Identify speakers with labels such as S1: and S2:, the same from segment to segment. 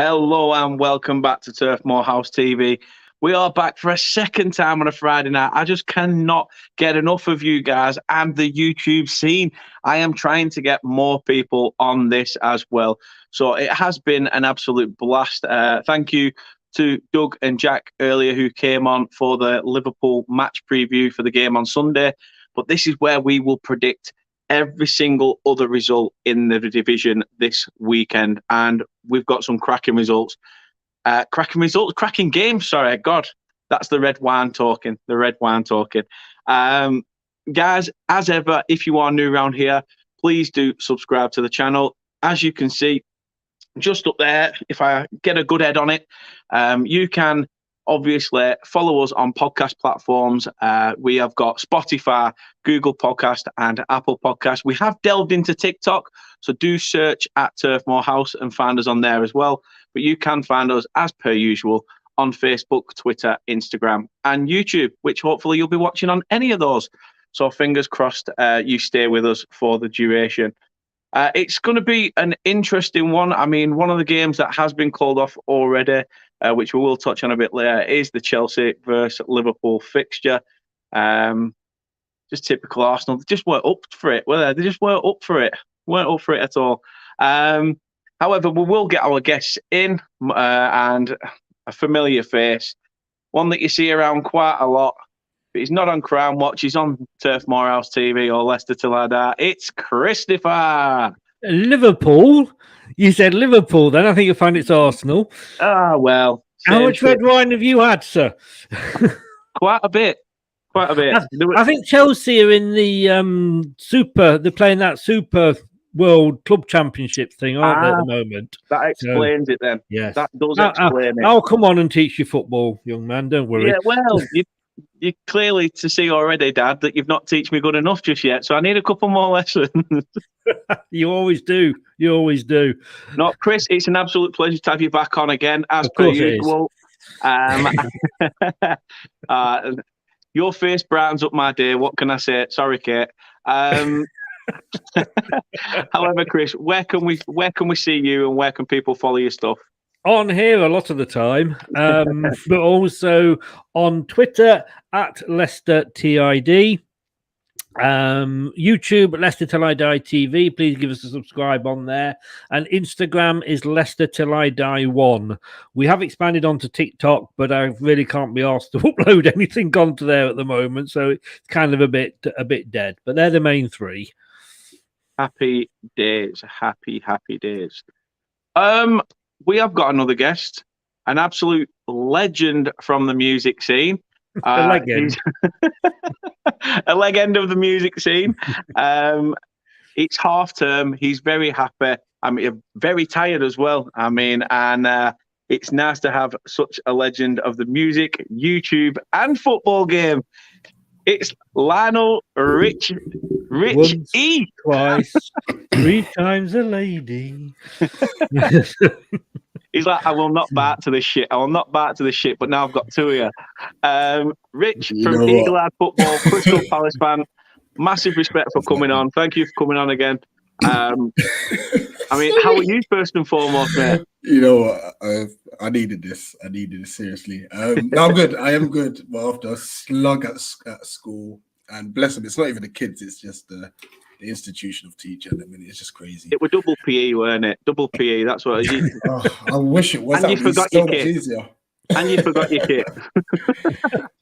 S1: Hello and welcome back to Turf Moorhouse TV. We are back for a second time on a Friday night. I just cannot get enough of you guys and the YouTube scene. I am trying to get more people on this as well. So it has been an absolute blast. Thank you to Doug and Jack earlier who came on for the Liverpool match preview for the game on Sunday. But this is where we will predict every single other result in the division this weekend. And we've got some cracking results. Cracking games, sorry. God, that's the red wine talking. Guys, as ever, if you are new around here, please do subscribe to the channel. As you can see, just up there, if I get a good head on it, you can obviously follow us on podcast platforms. We have got Spotify, Google Podcast, and Apple Podcast. We have delved into TikTok, so do search at Turf Moorhouse and find us on there as well. But you can find us, as per usual, on Facebook, Twitter, Instagram, and YouTube, which hopefully you'll be watching on any of those. So fingers crossed you stay with us for the duration. It's going to be an interesting one. I mean, one of the games that has been called off already, which we will touch on a bit later, is the Chelsea versus Liverpool fixture. Just typical Arsenal. They just weren't up for it, were they? They just weren't up for it. Weren't up for it at all. However, we will get our guests in and a familiar face, one that you see around quite a lot. But he's not on Crown Watch. He's on Turf Moorhouse TV or Leicester Till I Die. It's Christopher.
S2: Liverpool? You said Liverpool then. I think you'll find it's Arsenal.
S1: Ah, well.
S2: How much red wine have you had, sir?
S1: Quite a bit.
S2: I think Chelsea are in the Super. They're playing that Super World Club Championship thing, aren't they, at the moment?
S1: That explains it then.
S2: Yes.
S1: That does explain it.
S2: I'll come on and teach you football, young man. Don't worry.
S1: Yeah, well, you clearly to see already, Dad, that you've not taught me good enough just yet. So I need a couple more lessons.
S2: You always do.
S1: No, Chris, it's an absolute pleasure to have you back on again, as per usual. Your face brightens up my day. What can I say? Sorry, Kate. However, Chris, where can we see you and where can people follow your stuff?
S2: On here a lot of the time, but also on Twitter at Leicester TID, YouTube Leicester Till I Die TV. Please give us a subscribe on there, and Instagram is Leicester Till I Die 1. We have expanded onto TikTok, but I really can't be asked to upload anything onto there at the moment, so it's kind of a bit dead. But they're the main three.
S1: Happy days. We have got another guest, an absolute legend from the music scene.
S2: A legend.
S1: A legend of the music scene. It's half term. He's very happy. I mean, very tired as well. I mean, and it's nice to have such a legend of the music, YouTube, and football game. It's Lionel Rich
S2: Once,
S1: E.
S2: Twice, 3 times a lady.
S1: He's like, I will not bite to this shit. But now I've got two of you. Rich from Eagle Eye Football, Crystal Palace fan. Massive respect for coming on. Thank you for coming on again. I mean, how are you first and foremost, mate?
S3: You know what? I needed this. Seriously. No, I'm good. I am good. Well, after a slug at school, and bless them, it's not even the kids. It's just the institution of teaching. I mean, it's just crazy.
S1: It was double PE, weren't it? Double PE. That's what it is.
S3: I wish it was.
S1: And you forgot your kit.
S3: Easier.
S1: And you forgot your kit.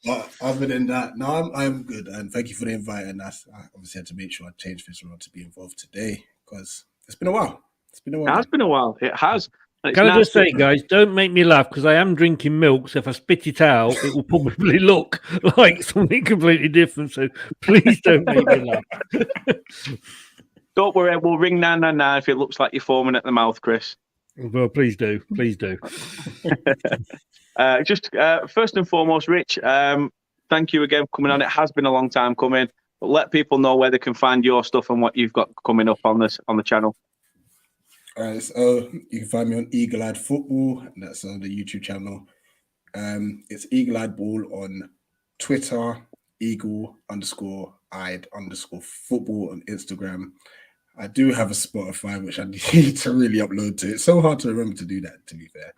S3: But other than that, no, I'm good. And thank you for the invite. And I obviously had to make sure I changed this around to be involved today because it's been a while.
S1: It has been a while. It has.
S2: Can I just say, guys, don't make me laugh because I am drinking milk. So if I spit it out, it will probably look like something completely different. So please don't make me laugh.
S1: Don't worry, we'll ring 999 if it looks like you're foaming at the mouth, Chris.
S2: Well, please do.
S1: First and foremost, Rich, thank you again for coming on. It has been a long time coming, but let people know where they can find your stuff and what you've got coming up on the channel.
S3: All right, so you can find me on Eagle Eyed Football, and that's on the YouTube channel. It's Eagle Eyed Ball on Twitter, Eagle_eyed_football on Instagram. I do have a Spotify, which I need to really upload to. It's so hard to remember to do that, to be fair.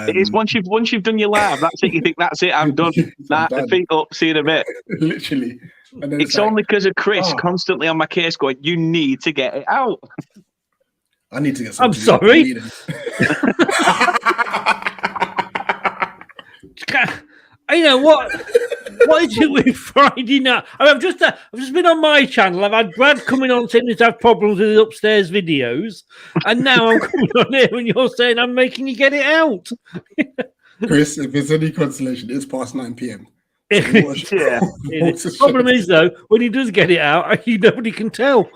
S1: It is once you've done your live, that's it. You think that's it, I'm done. Nah,
S3: done.
S1: feet up, see you in a bit.
S3: Literally. And then
S1: It's only because of Chris constantly on my case going, you need to get it out.
S3: I need to get
S2: I'm
S3: something.
S2: sorry. You know what? What is it with Friday night? I've just been on my channel. I've had Brad coming on saying he's had problems with his upstairs videos, and now I'm coming on here and you're saying I'm making you get it out.
S3: Chris, if it's any consolation, it's past 9 p.m. So
S1: Yeah.
S2: The problem is though, when he does get it out, nobody can tell.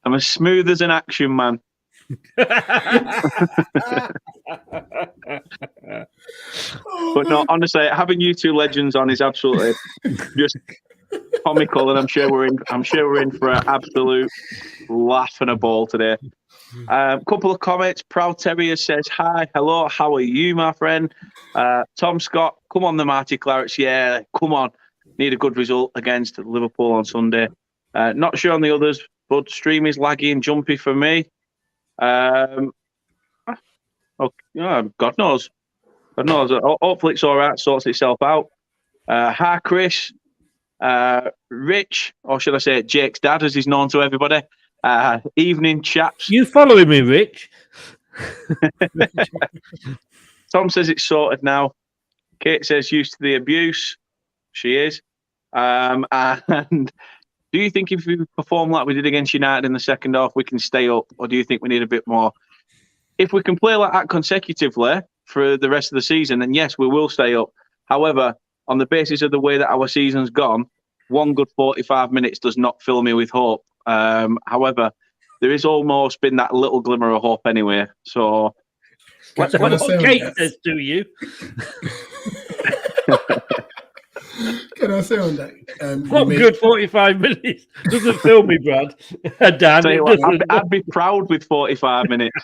S1: I'm as smooth as an action man. But no, honestly, having you two legends on is absolutely just comical, and I'm sure we're in for an absolute laugh and a ball today. Couple of comments. Proud Terrier says, "Hi, hello, how are you, my friend?" Tom Scott, come on, the Marty Clarets. Yeah, come on. Need a good result against Liverpool on Sunday. Not sure on the others, but stream is laggy and jumpy for me. God knows. Hopefully it's all right, sorts itself out. Hi, Chris. Rich, or should I say Jake's dad, as he's known to everybody. Evening, chaps.
S2: You following me, Rich?
S1: Tom says it's sorted now. Kate says used to the abuse. She is. And do you think if we perform like we did against United in the second half, we can stay up, or do you think we need a bit more? If we can play like that consecutively for the rest of the season, then yes, we will stay up. However, on the basis of the way that our season's gone, one good 45 minutes does not fill me with hope. However, there is almost been that little glimmer of hope anyway. So,
S2: what Kate says to you?
S3: Can I say on that?
S2: What good 45 minutes? Doesn't fill me, Brad. Dan,
S1: I'd be proud with 45 minutes.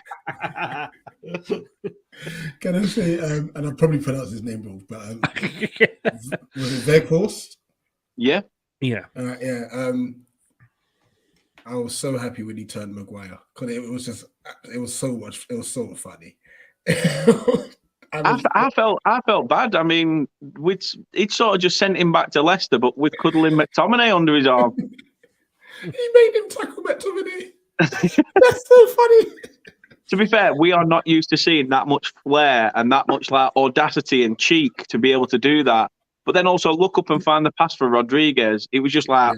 S3: Can I say, and I'll probably pronounce his name wrong, but was it Veghorst?
S1: Yeah.
S2: Yeah.
S3: I was so happy when he turned Maguire because it was so funny.
S1: I felt bad. I mean, he'd sort of just sent him back to Leicester, but with cuddling McTominay under his arm.
S3: He made him tackle McTominay. That's so funny.
S1: To be fair, we are not used to seeing that much flair and that much like audacity and cheek to be able to do that. But then also look up and find the pass for Rodriguez. It was just like,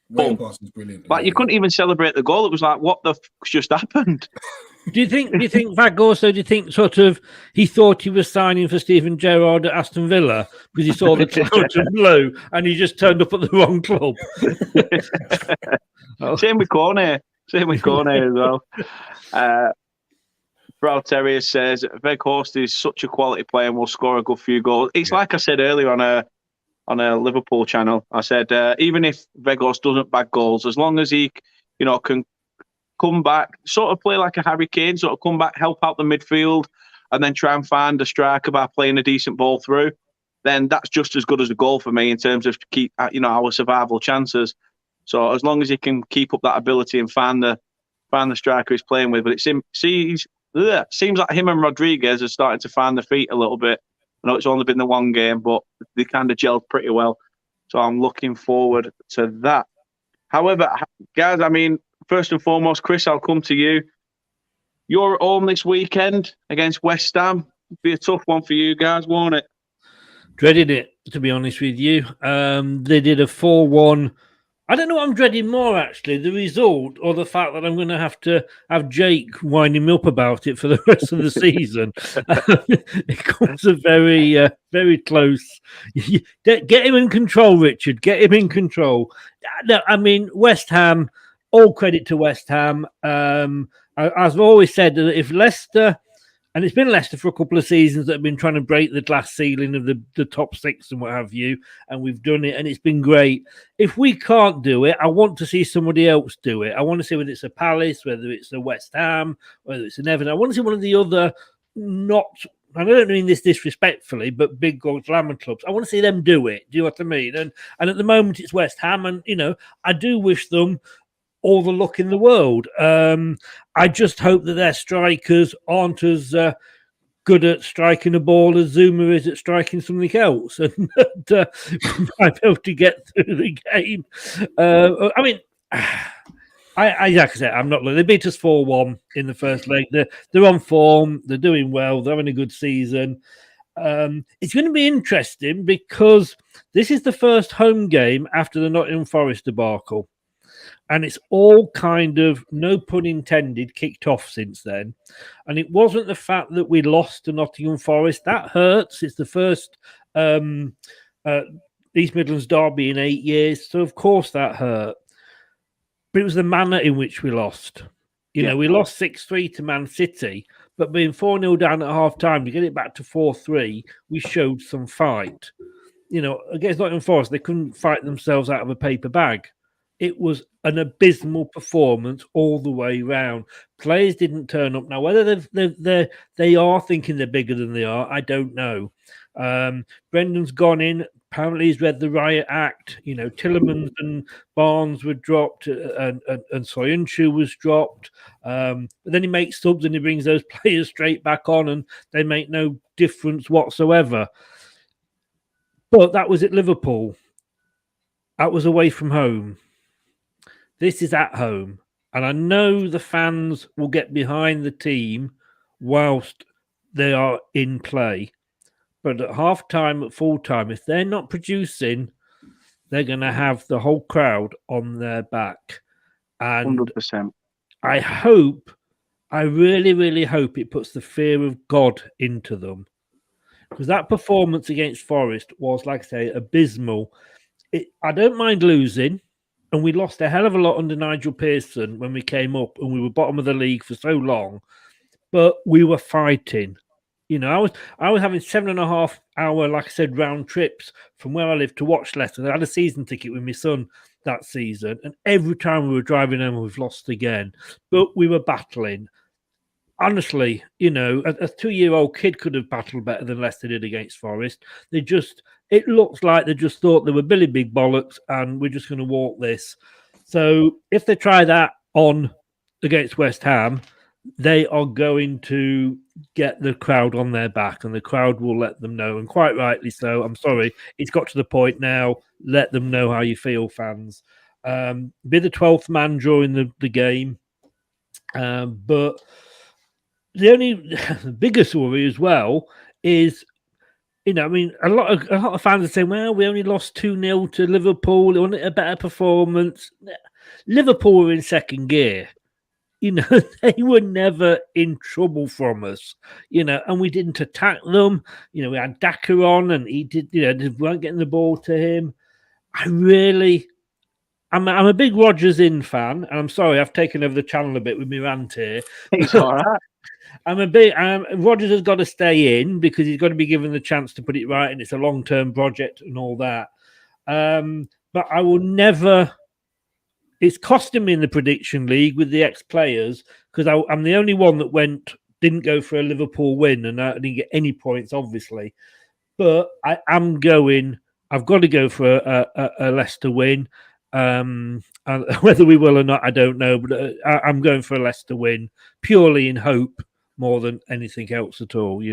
S1: boom.
S3: Pass was brilliant.
S1: Like you couldn't even celebrate the goal. It was like, what the just happened?
S2: Do you think Veghorst, do you think sort of he thought he was signing for Steven Gerrard at Aston Villa because he saw the clouds of blue and he just turned up at the wrong club?
S1: Same with Cornet as well. Proud Terrier says Veghorst is such a quality player and will score a good few goals. It's like I said earlier on a Liverpool channel. I said even if Veghorst doesn't bag goals, as long as he can come back, sort of play like a Harry Kane, sort of come back, help out the midfield, and then try and find a striker by playing a decent ball through, then that's just as good as a goal for me in terms of keep our survival chances. So as long as he can keep up that ability and find the striker he's playing with, but seems like him and Rodriguez are starting to find their feet a little bit. I know it's only been the one game, but they kind of gelled pretty well. So I'm looking forward to that. However, guys, I mean, first and foremost, Chris, I'll come to you. You're at home this weekend against West Ham. It'll be a tough one for you guys, won't it?
S2: Dreaded it, to be honest with you. They did a 4-1. I don't know what I'm dreading more, actually, the result or the fact that I'm going to have Jake winding me up about it for the rest of the season. It comes a very, very close. Get him in control, Richard. Get him in control. No, I mean, West Ham, all credit to West Ham. As I've always said, if Leicester, and it's been Leicester for a couple of seasons that have been trying to break the glass ceiling of the top six and what have you, and we've done it, and it's been great. If we can't do it, I want to see somebody else do it. I want to see whether it's a Palace, whether it's a West Ham, whether it's an Everton. I want to see one of the other not and I don't mean this disrespectfully, but big glamour clubs. I want to see them do it. Do you know what I mean? And at the moment it's West Ham, and I do wish them all the luck in the world. I just hope that their strikers aren't as good at striking a ball as Zuma is at striking something else, and that might be able to get through the game. I mean, I like I said, I'm not. They beat us 4-1 in the first leg. They're on form. They're doing well. They're having a good season. It's going to be interesting because this is the first home game after the Nottingham Forest debacle. And it's all kind of, no pun intended, kicked off since then. And it wasn't the fact that we lost to Nottingham Forest. That hurts. It's the first East Midlands derby in 8 years. So, of course, that hurt. But it was the manner in which we lost. We lost 6-3 to Man City. But being 4-0 down at half-time, to get it back to 4-3, we showed some fight. Against Nottingham Forest, they couldn't fight themselves out of a paper bag. It was an abysmal performance all the way round. Players didn't turn up. Now, whether they are thinking they're bigger than they are, I don't know. Brendan's gone in. Apparently, he's read the riot act. Tillerman and Barnes were dropped, and Soyuncu was dropped. But then he makes subs and he brings those players straight back on, and they make no difference whatsoever. But that was at Liverpool. That was away from home. This is at home, and I know the fans will get behind the team whilst they are in play. But at half-time, at full-time, if they're not producing, they're going to have the whole crowd on their back. And
S1: 100%.
S2: I really, really hope it puts the fear of God into them. Because that performance against Forest was, like I say, abysmal. I don't mind losing. And we lost a hell of a lot under Nigel Pearson when we came up, and we were bottom of the league for so long. But we were fighting. I was having 7.5 hour, like I said, round trips from where I live to watch Leicester. I had a season ticket with my son that season, and every time we were driving home, we've lost again. But we were battling. Honestly, a 2-year-old kid could have battled better than Leicester did against Forest. It looks like they just thought they were Billy Big Bollocks and we're just going to walk this. So if they try that on against West Ham, they are going to get the crowd on their back, and the crowd will let them know, and quite rightly so. I'm sorry, it's got to the point now. Let them know how you feel, fans. Be the 12th man during the game. But the biggest worry as well is, a lot of fans are saying, well, we only lost 2-0 to Liverpool. They wanted a better performance. Liverpool were in second gear. They were never in trouble from us, and we didn't attack them. We had Daka on, and he did, they weren't getting the ball to him. I'm a big Rodgers in fan, and I'm sorry, I've taken over the channel a bit with my rant here.
S1: It's all right.
S2: Rodgers has got to stay in because he's got to be given the chance to put it right, and it's a long-term project and all that. But I will never. It's costing me in the prediction league with the ex-players because I'm the only one that didn't go for a Liverpool win, and I didn't get any points, obviously. But I am going. I've got to go for a Leicester win. Whether we will or not, I don't know. But I'm going for a Leicester win purely in hope more than anything else at all.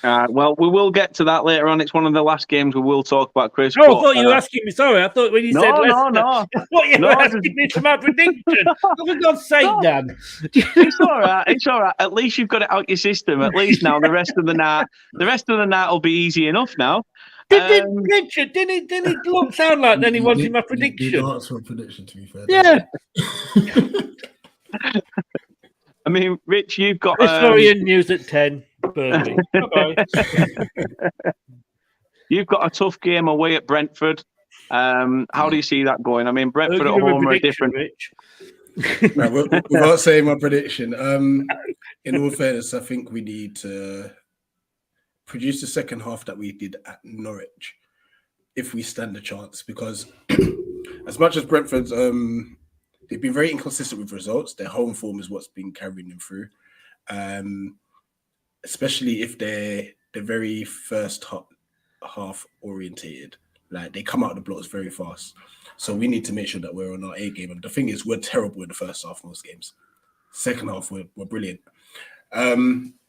S1: Well, we will get to that later on. It's one of the last games we will talk about, Chris.
S2: Oh, I thought you were asking me. Sorry, I thought when you said Leicester,
S1: no.
S2: I thought you were asking me for my prediction. Oh, for God's sake, Dan.
S1: It's all right. It's all right. At least you've got it out your system. At least now the rest of the night will be easy enough now.
S2: Richard, didn't it sound like then he wanted my prediction?
S3: You did ask for a prediction, to be fair.
S2: Yeah.
S1: I mean, Rich, you've got
S2: Historian news at 10. Burnley. Bye-bye.
S1: You've got a tough game away at Brentford. How do you see that going? I mean, Brentford at home are different.
S2: Rich.
S3: No, without saying my prediction, in all fairness, I think we need to produce the second half that we did at Norwich if we stand a chance. Because as much as Brentford's, they've been very inconsistent with results. Their home form is what's been carrying them through. especially if they're very first half orientated. Like they come out the blocks very fast. So we need to make sure that we're on our A game. And the thing is, we're terrible in the first half most games. Second half, we're brilliant.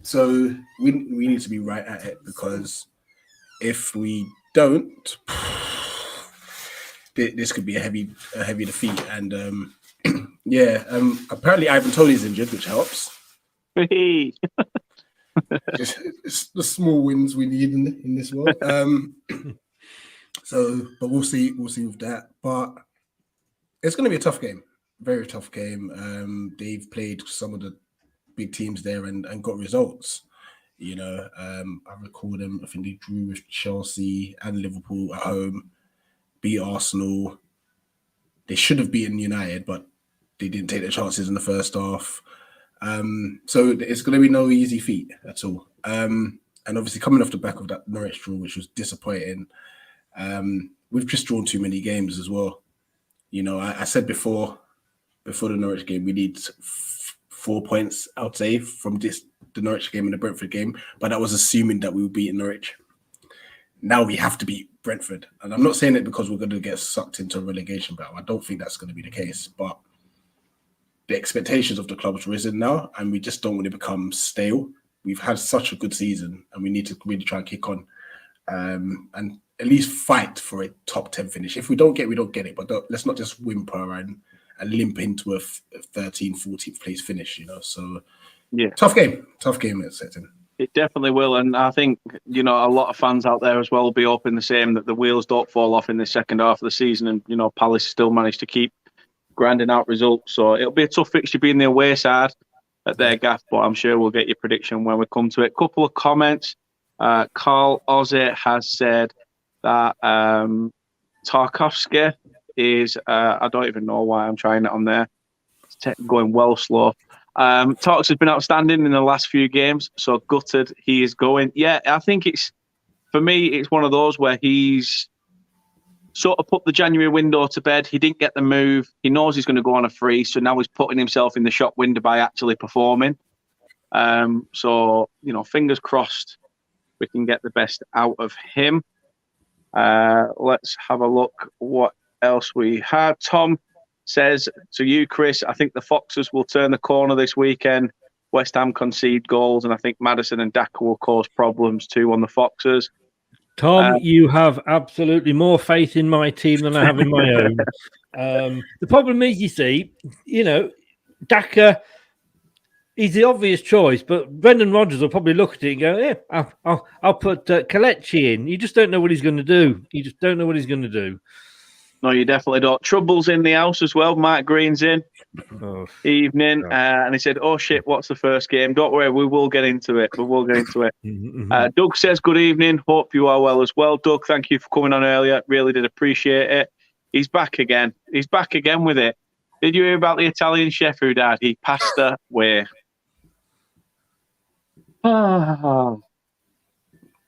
S3: So we need to be right at it, because if we don't, this could be a heavy defeat. And apparently Ivan Toney's injured, which helps. It's the small wins we need in this world. But we'll see with that. But it's going to be a tough game, very tough game. They've played some of the big teams there and got results. You know, I recall them. I think they drew with Chelsea and Liverpool at home, beat Arsenal. They should have beaten United, but they didn't take their chances in the first half. So it's going to be no easy feat at all. And obviously coming off the back of that Norwich draw, which was disappointing, we've just drawn too many games as well. You know, I said before the Norwich game, we need 4 points, I would say, from the Norwich game and the Brentford game, but that was assuming that we would beat Norwich. Now we have to beat Brentford. And I'm not saying it because we're going to get sucked into a relegation battle. I don't think that's going to be the case, but the expectations of the club's risen now, and we just don't want to become stale. We've had such a good season, and we need to really try and kick on and at least fight for a top 10 finish. If we don't get it, but let's not just whimper and limp into a 13th, 14th place finish, you know. So, yeah, tough game at setting.
S1: It definitely will, and I think, you know, a lot of fans out there as well will be hoping the same, that the wheels don't fall off in the second half of the season, and, you know, Palace still managed to keep grinding out results. So it'll be a tough fixture being the away side at their gaff, but I'm sure we'll get your prediction when we come to it. Couple of comments. Carl Ozzy has said that Tarkovsky is, I don't even know why I'm trying it on there. It's going well slow. Tarks has been outstanding in the last few games, so gutted he is going. Yeah, I think for me, it's one of those where he's sort of put the January window to bed. He didn't get the move. He knows he's going to go on a free, so now he's putting himself in the shop window by actually performing. So, you know, fingers crossed we can get the best out of him. Let's have a look what else we had. Tom says to you, Chris, I think the Foxes will turn the corner this weekend. West Ham concede goals, and I think Maddison and Daka will cause problems too on the Foxes.
S2: Tom, you have absolutely more faith in my team than I have in my own. The problem is, you see, you know, Daka, he's the obvious choice, but Brendan Rodgers will probably look at it and go, yeah, I'll put Kelechi in. You just don't know what he's going to do. You just don't know what he's going to do.
S1: No, you definitely don't. Trouble's in the house as well. Mike Green's in.
S2: Oh,
S1: Evening. And he said, oh, shit, what's the first game? Don't worry, we will get into it. Doug says, good evening. Hope you are well as well. Doug, thank you for coming on earlier. Really did appreciate it. He's back again. He's back again with it. Did you hear about the Italian chef who died? He passed away.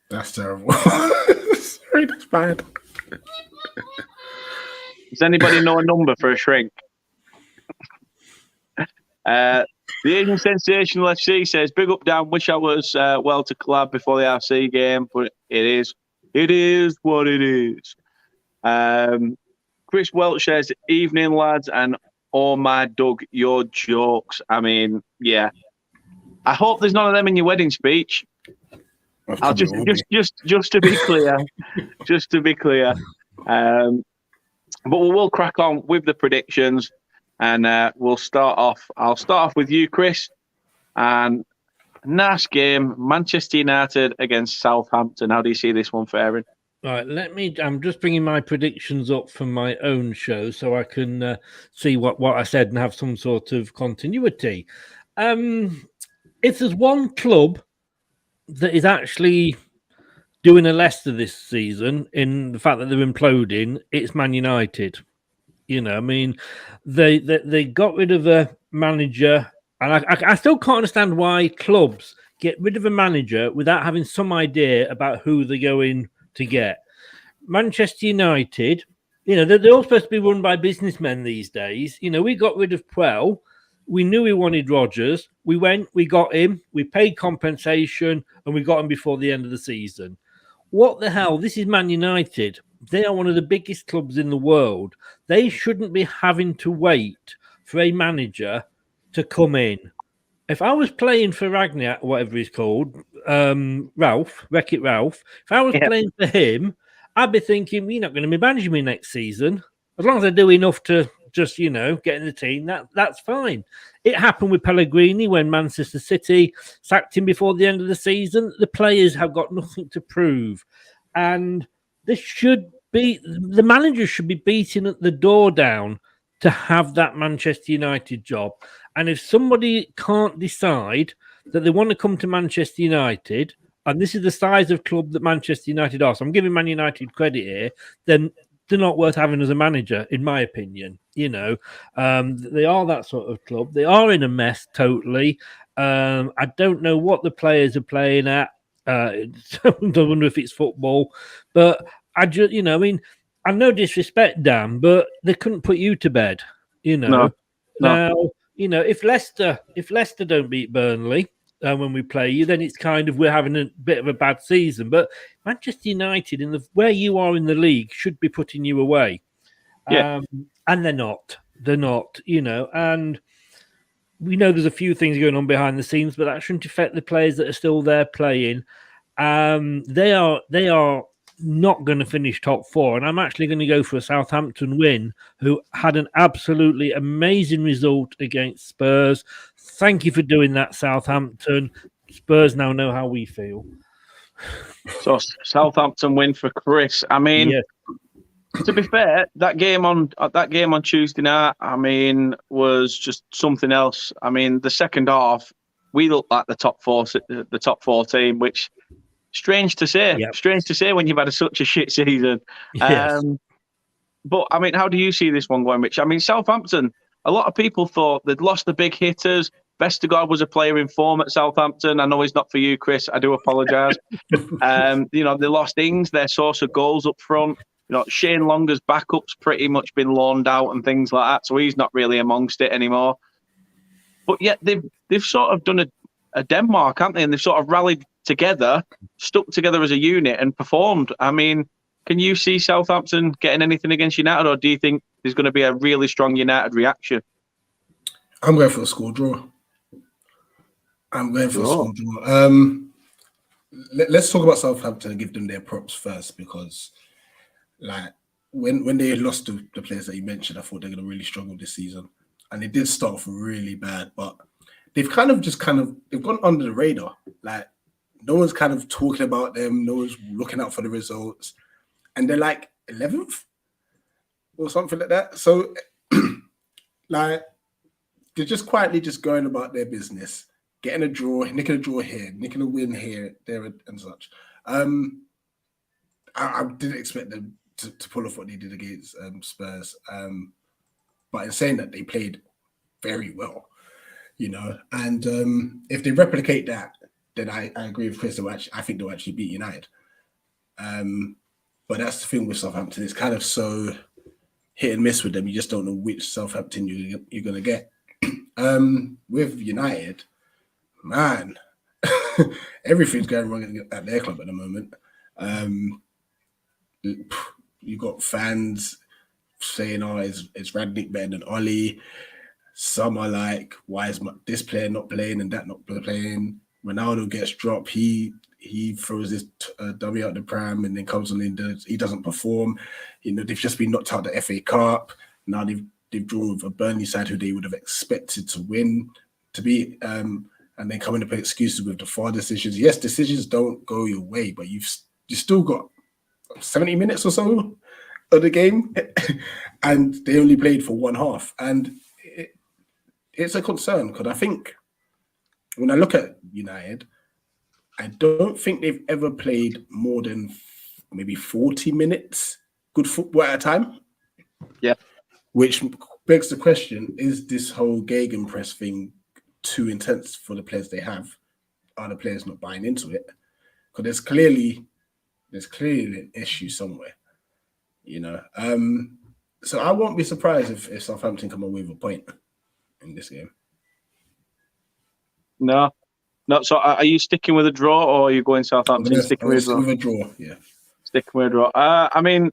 S3: That's terrible. Sorry, that's bad.
S1: Does anybody know a number for a shrink? The Asian Sensational FC says, big up, Dan. Wish I was well to collab before the RC game, but it is what it is. Chris Welch says, evening, lads, and oh my Doug, your jokes. I mean, yeah. I hope there's none of them in your wedding speech. I'll just to be clear, but we will crack on with the predictions, and we'll start off. I'll start off with you, Chris. And nice game, Manchester United against Southampton. How do you see this one faring?
S2: Right, I'm just bringing my predictions up from my own show so I can see what I said and have some sort of continuity. If there's one club that is actually doing a Leicester this season in the fact that they're imploding, it's Man United. You know, I mean, they got rid of a manager, and I still can't understand why clubs get rid of a manager without having some idea about who they're going to get. Manchester United, you know, they're all supposed to be run by businessmen these days. You know, we got rid of Puel. We knew we wanted Rodgers. We went, we got him, we paid compensation, and we got him before the end of the season. What the hell? This is Man United. They are one of the biggest clubs in the world. They shouldn't be having to wait for a manager to come in. If I was playing for Ragnar, whatever he's called, Ralph, Wreck-It Ralph, if I was playing for him, I'd be thinking, you're not going to be managing me next season. As long as I do enough to just, get in the team, that's fine. It happened with Pellegrini when Manchester City sacked him before the end of the season. The players have got nothing to prove. And the manager should be beating at the door down to have that Manchester United job. And if somebody can't decide that they want to come to Manchester United, and this is the size of club that Manchester United are, so I'm giving Man United credit here, then they're not worth having as a manager, in my opinion. They are that sort of club. They are in a mess totally. I don't know what the players are playing at. I wonder if it's football, but I just, I no disrespect, Dan, but they couldn't put you to bed.
S1: No.
S2: Now, if Leicester don't beat Burnley when we play you, then it's kind of we're having a bit of a bad season. But Manchester United, where you are in the league, should be putting you away.
S1: Yeah.
S2: And they're not. And we know there's a few things going on behind the scenes, but that shouldn't affect the players that are still there playing. They are not going to finish top four, and I'm actually going to go for a Southampton win, who had an absolutely amazing result against Spurs. Thank you for doing that, Southampton. Spurs now know how we feel.
S1: So Southampton win for Chris. I mean, to be fair, that game on Tuesday night, was just something else. The second half, we looked like the top four team, which strange to say.
S2: Yep.
S1: Strange to say when you've had such a shit season.
S2: Yes.
S1: But how do you see this one going, Rich? Southampton. A lot of people thought they'd lost the big hitters. Vestergaard was a player in form at Southampton. I know he's not for you, Chris. I do apologise. They lost Ings, their source of goals up front. Shane Longer's backup's pretty much been loaned out and things like that, so he's not really amongst it anymore. But yet they've sort of done a Denmark, haven't they? And they've sort of rallied together, stuck together as a unit and performed. Can you see Southampton getting anything against United, or do you think there's going to be a really strong United reaction?
S3: I'm going for a score draw. Let's talk about Southampton and give them their props first, because when they lost to the players that you mentioned, I thought they're going to really struggle this season. And they did start off really bad, but they've they've gone under the radar. No one's kind of talking about them. No one's looking out for the results. And they're 11th or something like that. So they're just quietly just going about their business, getting a draw, nicking a draw here, nicking a win here, there, and such. I didn't expect them to pull off what they did against Spurs. But in saying that, they played very well, and if they replicate that, then I agree with Chris. I think they'll actually beat United. But that's the thing with Southampton. It's kind of so hit and miss with them. You just don't know which Southampton you're going to get. With United, man, everything's going wrong at their club at the moment. You got fans saying, "Is Radnick better than Oli?" Some are like, "Why is this player not playing and that not playing?" Ronaldo gets dropped. He throws his dummy out the pram and then comes on in. He doesn't perform. They've just been knocked out of the FA Cup. Now they've drawn with a Burnley side who they would have expected to win, to beat, and then coming to play excuses with the VAR decisions. Yes, decisions don't go your way, but you still got 70 minutes or so of the game, and they only played for one half, and it's a concern, because I think when I look at United, I don't think they've ever played more than maybe 40 minutes good football at a time.
S1: Yeah. Which
S3: begs the question, is this whole gegenpress thing too intense for the players they have? Are the players not buying into it? Because there's clearly an issue somewhere, So I won't be surprised if Southampton come away with a point in this game.
S1: No. So are you sticking with a draw, or are you going Southampton?
S3: Sticking with a draw. Yeah.
S1: Sticking with a draw. I mean,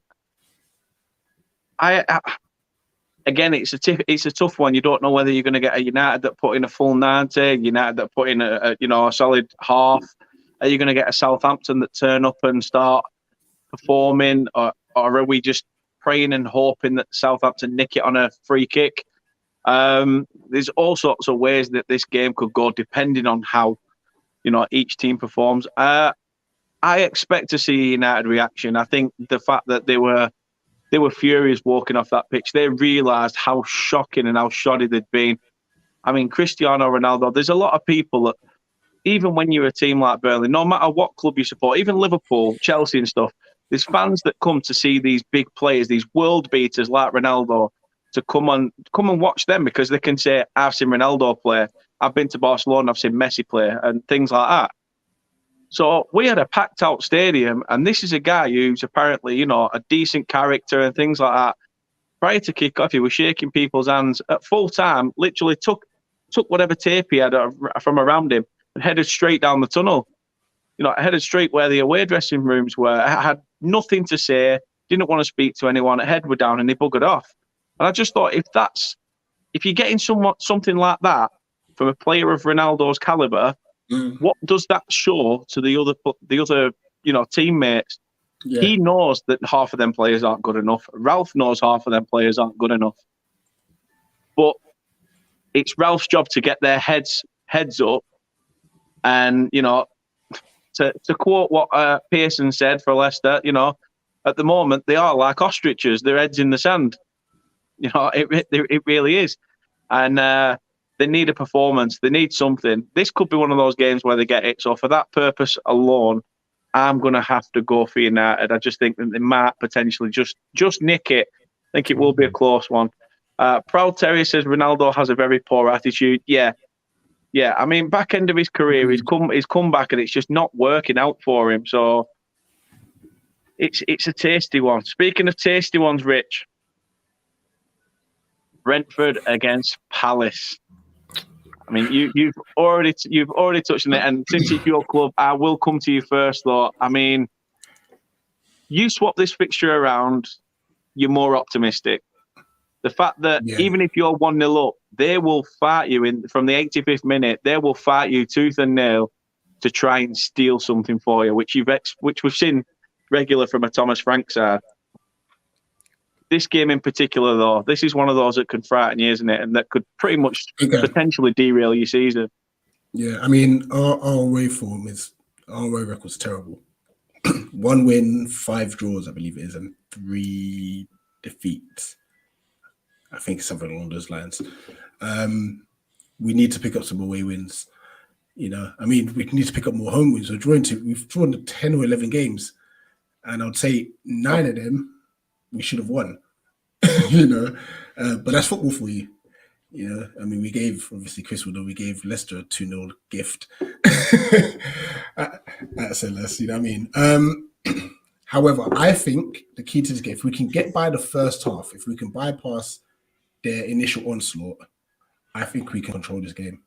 S1: I again, it's a tough one. You don't know whether you're going to get a United that put in a full 90, United that put in a solid half. Are you going to get a Southampton that turn up and start performing, or are we just praying and hoping that Southampton nick it on a free kick? There's all sorts of ways that this game could go depending on how each team performs. I expect to see United reaction. I think the fact that they were furious walking off that pitch. They realised how shocking and how shoddy they'd been. I mean, Cristiano Ronaldo, there's a lot of people that, even when you're a team like Burnley, no matter what club you support, even Liverpool, Chelsea and stuff, there's fans that come to see these big players, these world beaters like Ronaldo, to come and watch them because they can say, I've seen Ronaldo play, I've been to Barcelona, I've seen Messi play, and things like that. So we had a packed out stadium, and this is a guy who's apparently, a decent character and things like that. Prior to kick-off, he was shaking people's hands at full time, literally took whatever tape he had from around him and headed straight down the tunnel. Headed straight where the away dressing rooms were. I had nothing to say, didn't want to speak to anyone, head were down and he buggered off. And I just thought, if you're getting something like that from a player of Ronaldo's caliber, what does that show to the other teammates? Yeah. He knows that half of them players aren't good enough. Ralph knows half of them players aren't good enough. But it's Ralph's job to get their heads up, and to quote what Pearson said for Leicester, at the moment they are like ostriches, their heads in the sand. It really is, and they need a performance. They need something. This could be one of those games where they get it. So for that purpose alone, I'm going to have to go for United. I just think that they might potentially just nick it. I think it will be a close one. Proud Terry says Ronaldo has a very poor attitude. Yeah. I mean, back end of his career, he's come back and it's just not working out for him. So it's a tasty one. Speaking of tasty ones, Rich, Brentford against Palace. I mean, you've already touched on it, and since it's your club, I will come to you first, though. I mean, you swap this fixture around, you're more optimistic. The fact that even if you're 1-0 up, they will fight you from the 85th minute. They will fight you tooth and nail to try and steal something for you, which we've seen regular from a Thomas Frank side. This game in particular, though, this is one of those that could frighten you, isn't it? And that could pretty much potentially derail your season.
S3: Yeah, I mean, our away record's terrible. 1 win, 5 draws, I believe it is, and 3 defeats. I think it's something along those lines. We need to pick up some away wins. I mean, we need to pick up more home wins. We've drawn 10 or 11 games, and I would say 9 of them we should have won. But that's football for you. I mean, we gave Leicester a 2-0 gift at Celeste, you know what I mean? However, I think the key to this game, if we can get by the first half, if we can bypass their initial onslaught, I think we can control this game.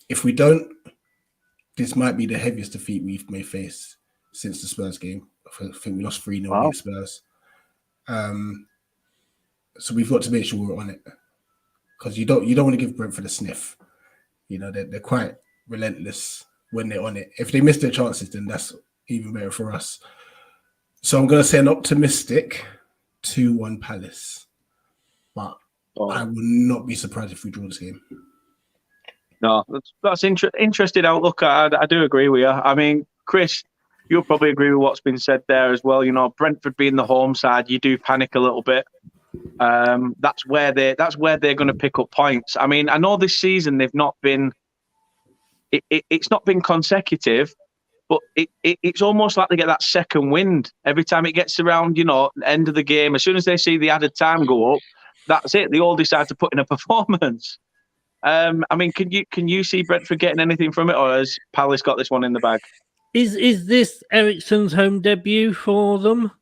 S3: If we don't, this might be the heaviest defeat we may face since the Spurs game. I think we lost 3-0 against Spurs. So we've got to make sure we're on it, because you don't want to give Brentford a sniff. They're quite relentless when they're on it. If they miss their chances, then that's even better for us. So I'm going to say an optimistic 2-1 Palace, but I will not be surprised if we draw this game.
S1: No, that's interesting outlook. I do agree with you. I mean, Chris, you'll probably agree with what's been said there as well. Brentford being the home side, you do panic a little bit. That's where they're going to pick up points. I mean, I know this season they've not been. It's not been consecutive, but it's almost like they get that second wind every time it gets around. End of the game. As soon as they see the added time go up, that's it. They all decide to put in a performance. I mean, can you see Brentford getting anything from it, or has Palace got this one in the bag?
S2: Is this Eriksen's home debut for them?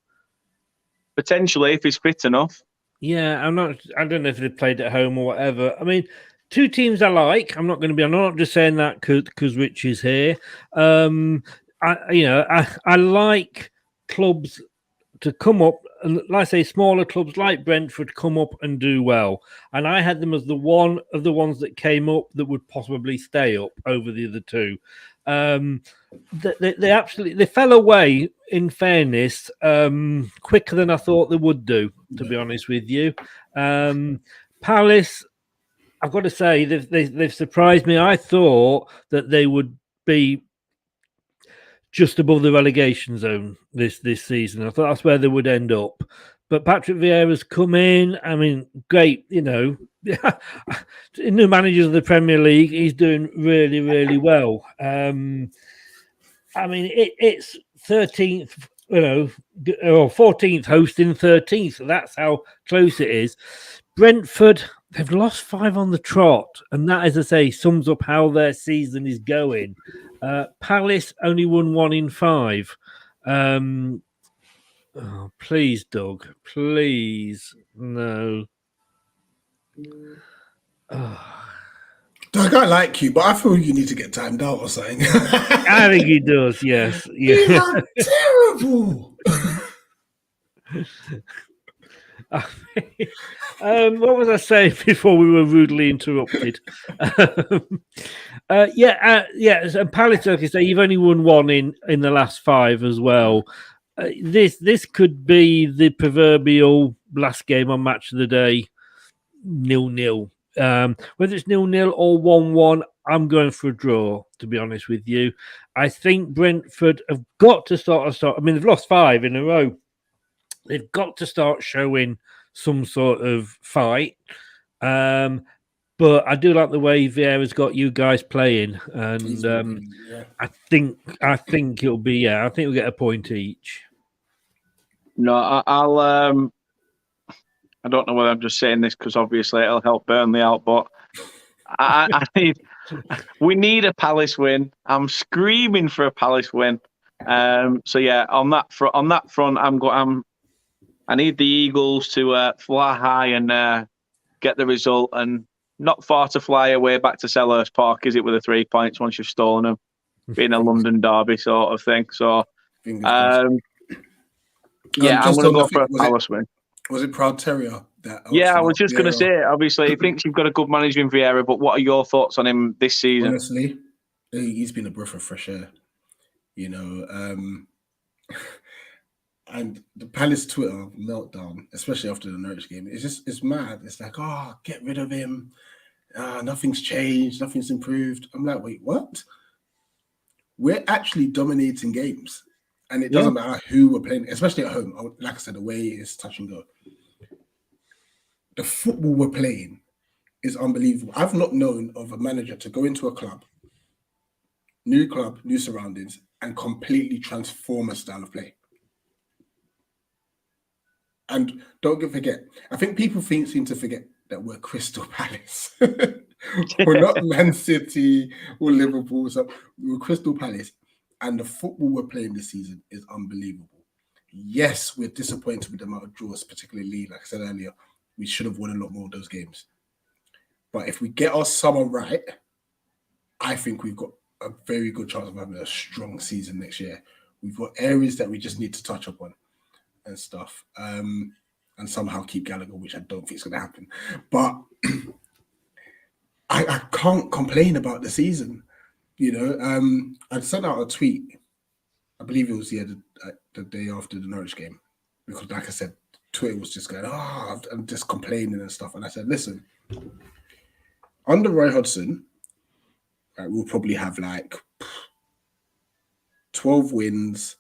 S1: Potentially, if he's fit enough.
S2: Yeah, I don't know if they played at home or whatever. I mean, two teams I like. I'm not just saying that because Rich is here. I like clubs to come up, and like I say, smaller clubs like Brentford come up and do well. And I had them as the one of the ones that came up that would possibly stay up over the other two. They fell away, in fairness, quicker than I thought they would do, to be honest with you. Palace, I've got to say, they've surprised me. I thought that they would be just above the relegation zone this season. I thought that's where they would end up. But Patrick Vieira's come in. I mean, great, new managers of the Premier League. He's doing really, really well. I mean, it's 13th, or 14th hosting 13th. That's how close it is. Brentford, they've lost 5 on the trot, and that, as I say, sums up how their season is going. Palace only won 1 in 5. Please, Doug, please, no.
S3: Doug, I like you, but I feel you need to get timed out or something.
S2: I think he does, yes.
S3: You are terrible.
S2: What was I saying before we were rudely interrupted? And Palace, like I say, you've only won 1 in the last 5 as well. This could be the proverbial last game on Match of the Day, 0-0. Whether it's 0-0 or 1-1, I'm going for a draw, to be honest with you. I think Brentford have got to start. I mean, they've lost 5 in a row. They've got to start showing some sort of fight. But I do like the way Vieira's got you guys playing, and I think it'll be I think we'll get a point each.
S1: No, I'll. I don't know whether I'm just saying this because obviously it'll help Burnley out, but we need a Palace win. I'm screaming for a Palace win. So yeah, on that front, I need the Eagles to fly high and get the result, and not far to fly away back to Selhurst Park, is it, with the 3 points once you've stolen them, being a London derby sort of thing. So, I'm going to go for a Palace win.
S3: Was it Proud Terrier?
S1: I was just going to say, obviously, he thinks you've got a good manager in Vieira, but what are your thoughts on him this season?
S3: Honestly, he's been a breath of fresh air, and the Palace Twitter meltdown, especially after the Norwich game, it's mad. It's like, get rid of him. Nothing's changed. Nothing's improved. I'm like, wait, what? We're actually dominating games. And it doesn't matter who we're playing, especially at home. Like I said, the way it's touch and go. The football we're playing is unbelievable. I've not known of a manager to go into a club, new surroundings, and completely transform a style of play. And don't forget, I think people seem to forget that we're Crystal Palace. We're not Man City or Liverpool. So we're Crystal Palace. And the football we're playing this season is unbelievable. Yes, we're disappointed with the amount of draws, particularly, like I said earlier, we should have won a lot more of those games. But if we get our summer right, I think we've got a very good chance of having a strong season next year. We've got areas that we just need to touch up on and stuff, and somehow keep Gallagher, which I don't think is going to happen. But I can't complain about the season. I sent out a tweet. I believe it was the day after the Norwich game, because, like I said, Twitter was just going, I'm just complaining and stuff. And I said, listen, under Roy Hodgson, we'll probably have like 12 wins,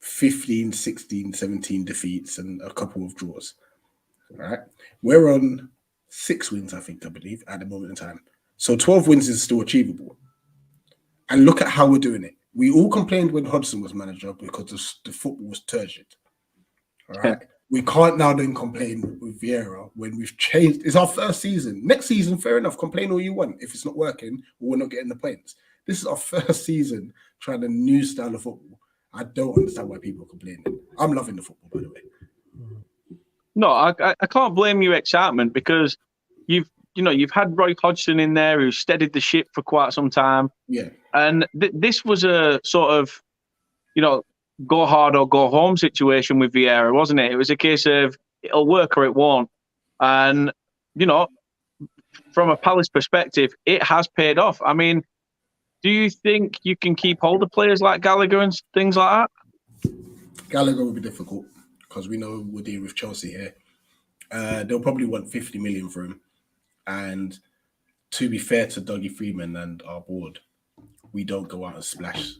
S3: 15, 16, 17 defeats, and a couple of draws. Right? We're on 6 wins, I believe, at the moment in time. So 12 wins is still achievable. And look at how we're doing it. We all complained when Hodgson was manager because the football was turgid. All right. We can't now then complain with Vieira when we've changed. It's our first season. Next season, fair enough. Complain all you want. If it's not working, or we're not getting the points. This is our first season trying a new style of football. I don't understand why people are complaining. I'm loving the football, by the way.
S1: No, I can't blame your excitement, because you've you've had Roy Hodgson in there who steadied the ship for quite some time.
S3: Yeah.
S1: And this was a sort of, go hard or go home situation with Vieira, wasn't it? It was a case of it'll work or it won't. And, from a Palace perspective, it has paid off. I mean, do you think you can keep hold of players like Gallagher and things like that?
S3: Gallagher will be difficult because we know we're dealing with Chelsea here. They'll probably want 50 million for him. And to be fair to Dougie Freeman and our board, we don't go out and splash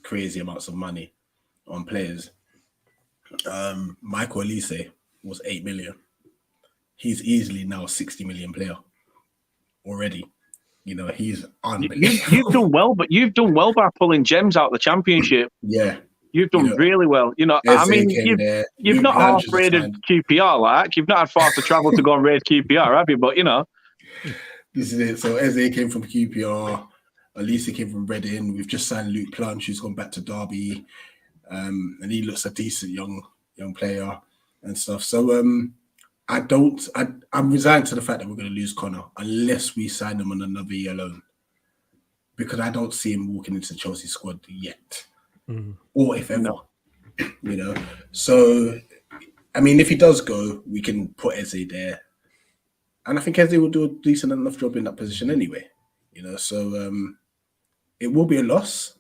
S3: crazy amounts of money on players. Michael Olise was 8 million. He's easily now a 60 million player already. He's unbelievable.
S1: You've done well, but you've done well by pulling gems out of the Championship.
S3: Yeah.
S1: You've done really well. I mean, you've not half raided QPR, like. You've not had far to travel to go and raid QPR, have you? But,
S3: This is it. So Eze came from QPR. Elisa came from Reading. We've just signed Luke Plunge, who's gone back to Derby. And he looks a decent young player and stuff. So I'm resigned to the fact that we're going to lose Connor unless we sign him on another year loan. Because I don't see him walking into the Chelsea squad yet. Or if ever. No. So, I mean, if he does go, we can put Eze there. And I think Eze will do a decent enough job in that position anyway. So it will be a loss.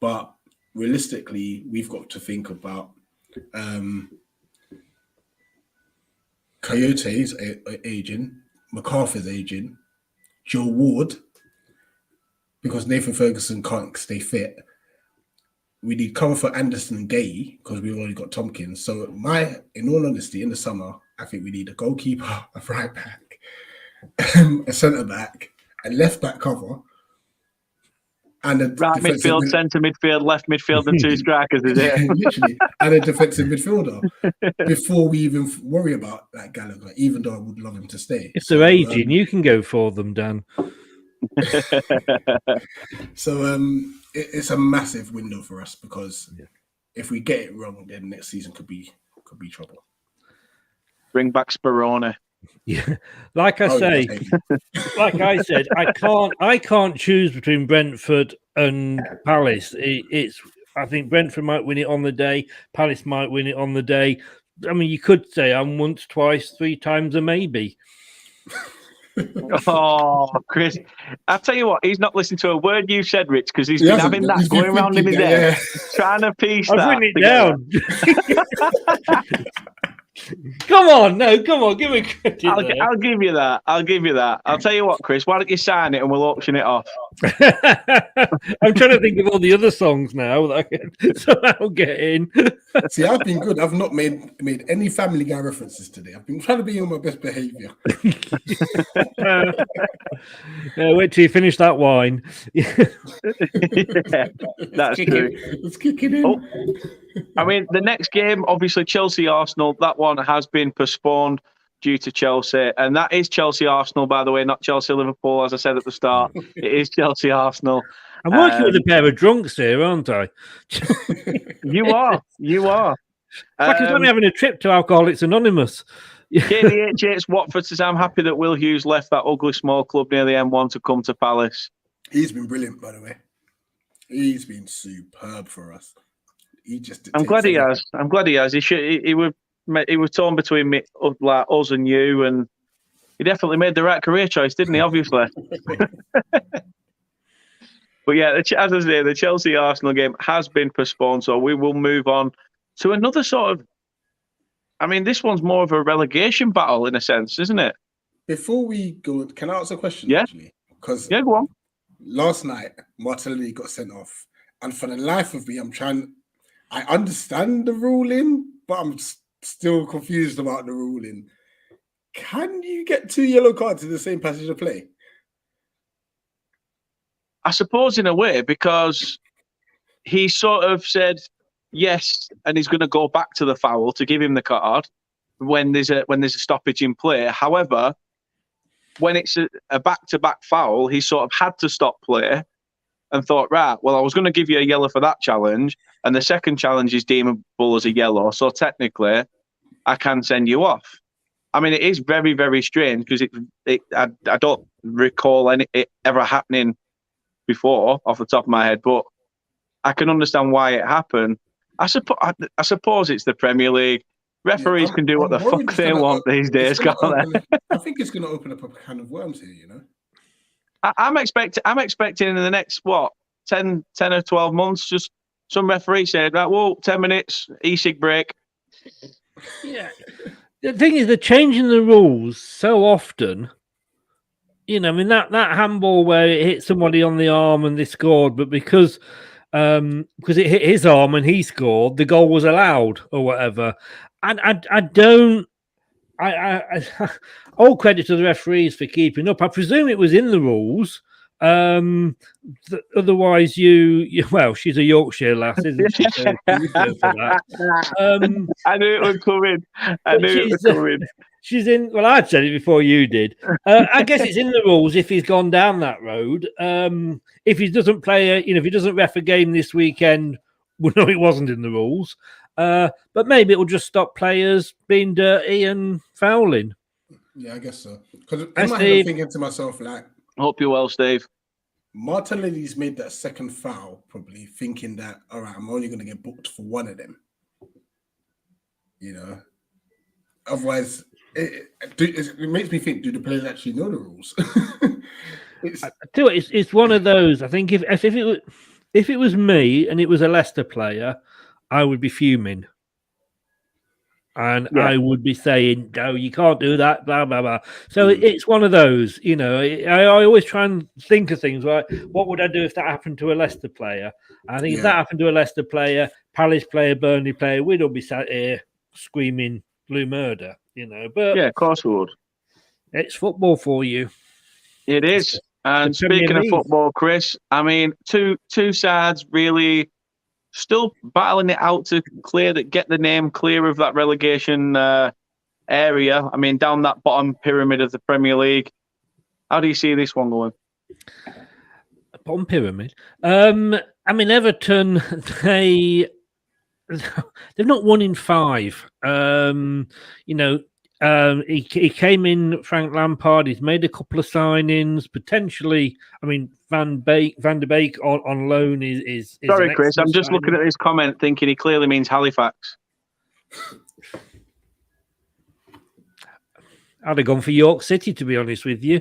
S3: But realistically, we've got to think about Coyote's aging, McCarthy's aging, Joe Ward, because Nathan Ferguson can't stay fit. We need cover for Anderson and Gay because we've already got Tompkins. So in all honesty, in the summer, I think we need a goalkeeper, a right back, a centre back, a left back cover, and a
S1: right midfield, centre midfield, left midfield, and two strikers. Is it?
S3: Literally, and a defensive midfielder before we even worry about that Gallagher. Even though I would love him to stay.
S2: If they're aging, you can go for them, Dan.
S3: So it's a massive window for us because if we get it wrong, then next season could be trouble.
S1: Bring back Speroni.
S2: Yeah, like I said, I can't choose between Brentford and Palace. I think Brentford might win it on the day. Palace might win it on the day. I mean, you could say I'm once, twice, 3 times a maybe.
S1: Oh, Chris, I'll tell you what, he's not listening to a word you said, Rich, because he's been having that going around in his head, trying to piece that.
S2: I've written it down. Come on, give me credit.
S1: I'll give you that. I'll tell you what, Chris, why don't you sign it and we'll auction it off?
S2: I'm trying to think of all the other songs now that I can somehow get in.
S3: See, I've been good. I've not made any Family Guy references today. I've been trying to be on my best behaviour.
S2: Wait till you finish that wine.
S1: Yeah, that's true.
S3: Let's kick it in.
S1: Oh, I mean, the next game, obviously Chelsea-Arsenal, that one has been postponed due to Chelsea. And that is Chelsea-Arsenal, by the way, not Chelsea-Liverpool, as I said at the start. It is Chelsea-Arsenal.
S2: I'm working with a pair of drunks here, aren't I?
S1: You are.
S2: Like it's like having a trip to Alcoholics Anonymous.
S1: KDH's Watford says, I'm happy that Will Hughes left that ugly small club near the M1 to come to Palace.
S3: He's been brilliant, by the way. He's been superb for us.
S1: I'm glad he has. He was torn between me, like us and you, and he definitely made the right career choice, didn't he? Obviously. But yeah, as I say, the Chelsea-Arsenal game has been postponed, so we will move on to another sort of. I mean, this one's more of a relegation battle in a sense, isn't it?
S3: Before we go, can I ask a question?
S1: Yeah.
S3: Actually, because
S1: go on.
S3: Last night, Martinelli got sent off, and for the life of me, I understand the ruling, but I'm still confused about the ruling. Can you get 2 yellow cards in the same passage of play?
S1: I suppose in a way, because he sort of said yes, and he's going to go back to the foul to give him the card when there's a stoppage in play. However, when it's a back-to-back foul, he sort of had to stop play and thought, right, well, I was going to give you a yellow for that challenge, and the second challenge is deemable as a yellow, so technically I can send you off. I mean, it is very, very strange because I don't recall it ever happening before off the top of my head, but I can understand why it happened. I suppose it's the Premier League. Referees can do what the fuck they want these days, can't they?
S3: I think it's going to open up a can of worms here, you know.
S1: I'm expecting in the next 10 or 12 months, just some referee said, right, whoa, 10 minutes, e-cig break.
S2: Yeah. The thing is, they're changing the rules so often. You know, I mean that handball where it hit somebody on the arm and they scored, but because it hit his arm and he scored, the goal was allowed or whatever. And I don't. All credit to the referees for keeping up. I presume it was in the rules. Otherwise, well, she's a Yorkshire lass, isn't she? So for that.
S1: I knew it would come in. I knew it would come in.
S2: She's in. Well, I'd said it before you did. I guess it's in the rules if he's gone down that road. If he doesn't play, if he doesn't ref a game this weekend, well, no, it wasn't in the rules. But maybe it will just stop players being dirty and fouling.
S3: Yeah, I guess so. Because in my head, I'm thinking to myself, like,
S1: hope you're well, Steve.
S3: Martinelli's made that second foul, probably thinking that, all right, I'm only going to get booked for one of them. You know, otherwise, it makes me think: do the players actually know the rules?
S2: It's one of those. I think if it was me and it was a Leicester player, I would be fuming. And I would be saying, no, you can't do that, blah, blah, blah. So it's one of those, I always try and think of things like, what would I do if that happened to a Leicester player? I think if that happened to a Leicester player, Palace player, Burnley player, we'd all be sat here screaming blue murder, But
S1: yeah, of course we would.
S2: It's football for you.
S1: It is. And speaking of football, Chris, I mean, two sides really still battling it out to get the name clear of that relegation area. I mean, down that bottom pyramid of the Premier League. How do you see this one going?
S2: Bottom pyramid. I mean, Everton, they've not won in 5. He came in, Frank Lampard. He's made a couple of signings. Potentially, I mean, Van der Beek on loan is
S1: sorry, Chris. I'm just looking at his comment, thinking he clearly means Halifax.
S2: I'd have gone for York City, to be honest with you.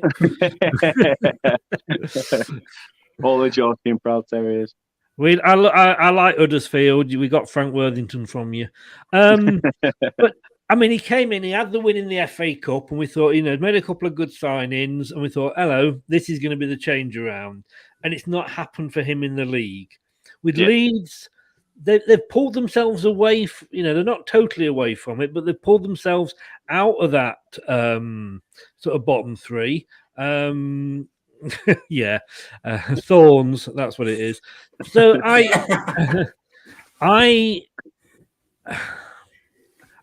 S1: All the joking proud terriers.
S2: I like Huddersfield. We got Frank Worthington from you, but. I mean, he came in, he had the win in the FA Cup, and we thought, made a couple of good signings, and we thought, hello, this is going to be the change around. And it's not happened for him in the league. With Leeds, they've pulled themselves away, they're not totally away from it, but they've pulled themselves out of that sort of bottom 3. Thorns, that's what it is. So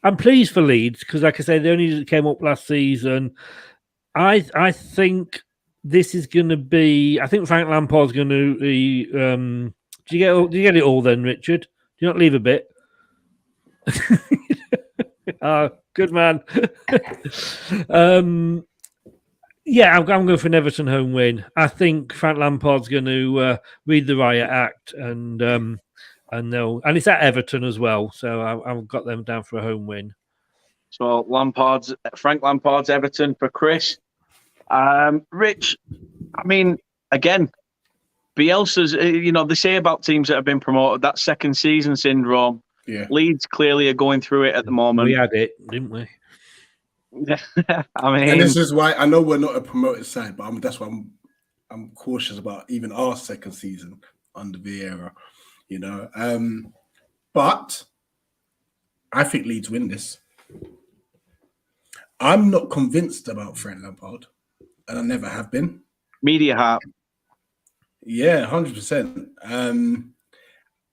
S2: I'm pleased for Leeds because, like I say, they only came up last season. I think this is going to be. I think Frank Lampard's going to be. Do you get it all then, Richard? Do you not leave a bit? Good man. I'm going for an Everton home win. I think Frank Lampard's going to read the riot act and it's at Everton as well, so I've got them down for a home win.
S1: So Frank Lampard's Everton for Chris. Rich, I mean, again, Bielsa's. They say about teams that have been promoted that second season syndrome.
S3: Yeah,
S1: Leeds clearly are going through it at the moment.
S2: We had it, didn't we?
S1: I mean,
S3: and this is why I know we're not a promoted side, but that's why I'm cautious about even our second season under Vieira. But I think Leeds win this. I'm not convinced about Frank Lampard, and I never have been.
S1: Media heart.
S3: Yeah, 100%.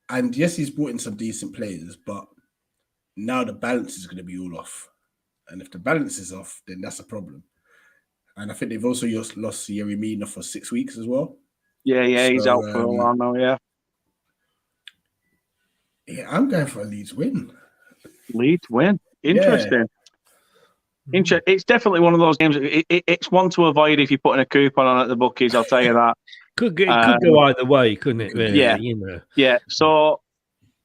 S3: And yes, he's brought in some decent players, but now the balance is going to be all off. And if the balance is off, then that's a problem. And I think they've also lost Yerry Mina for 6 weeks as well.
S1: Yeah, he's out for a while now, yeah.
S3: Yeah, I'm going for a Leeds win.
S1: Leeds win. Interesting. It's definitely one of those games. It's one to avoid if you're putting a coupon on at the bookies. I'll tell you that.
S2: Could go either way, couldn't it? Really,
S1: Yeah, yeah. So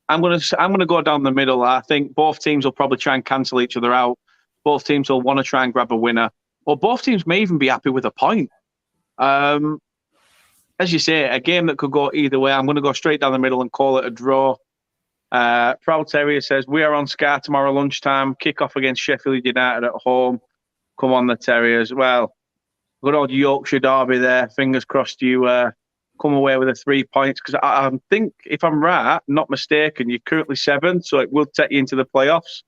S1: I'm gonna go down the middle. I think both teams will probably try and cancel each other out. Both teams will want to try and grab a winner, or both teams may even be happy with a point. As you say, a game that could go either way. I'm going to go straight down the middle and call it a draw. Proud Terrier says, we are on Sky tomorrow lunchtime. Kick off against Sheffield United at home. Come on, the Terriers. Well, good old Yorkshire derby there. Fingers crossed you come away with the 3 points. Because I think, if I'm right, not mistaken, you're currently 7th, so it will take you into the playoffs.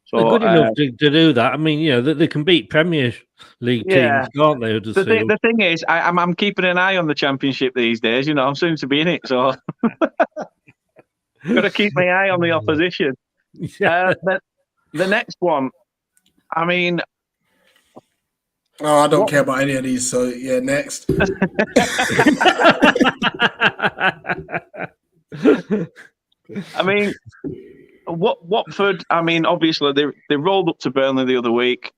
S1: So,
S2: they're good enough to do that. I mean, they can beat Premier League teams, can't they?
S1: The thing is, I'm keeping an eye on the Championship these days. I'm soon to be in it, so... Got to keep my eye on the opposition.
S2: Yeah.
S1: The next one, I mean...
S3: Oh, I don't care about any of these, so yeah, next.
S1: I mean, Watford, obviously, they rolled up to Burnley the other week.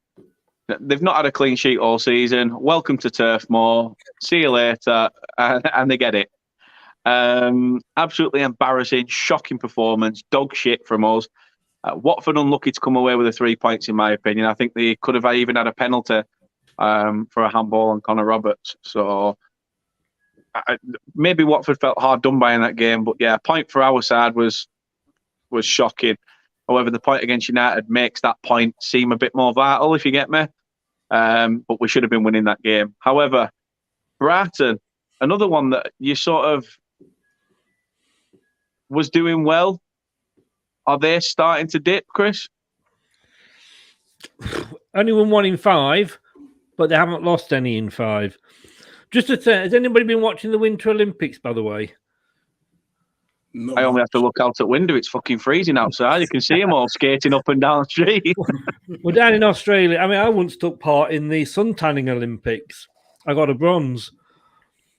S1: They've not had a clean sheet all season. Welcome to Turf Moor. See you later. And they get it. Absolutely embarrassing, shocking performance, dog shit from us. Watford unlucky to come away with the 3 points, in my opinion. I think they could have even had a penalty for a handball on Connor Roberts. So maybe Watford felt hard done by in that game. But yeah, a point for our side was shocking. However, the point against United makes that point seem a bit more vital, if you get me. But we should have been winning that game. However, Brighton, another one that you sort of was doing well. Are they starting to dip, Chris?
S2: Only won 1 in 5, but they haven't lost any in 5. Just to say, has anybody been watching the Winter Olympics, by the way?
S3: No.
S1: I only have to look out the window. It's fucking freezing outside. You can see them all skating up and down the street.
S2: Well, down in Australia, I once took part in the suntanning Olympics. I got a bronze.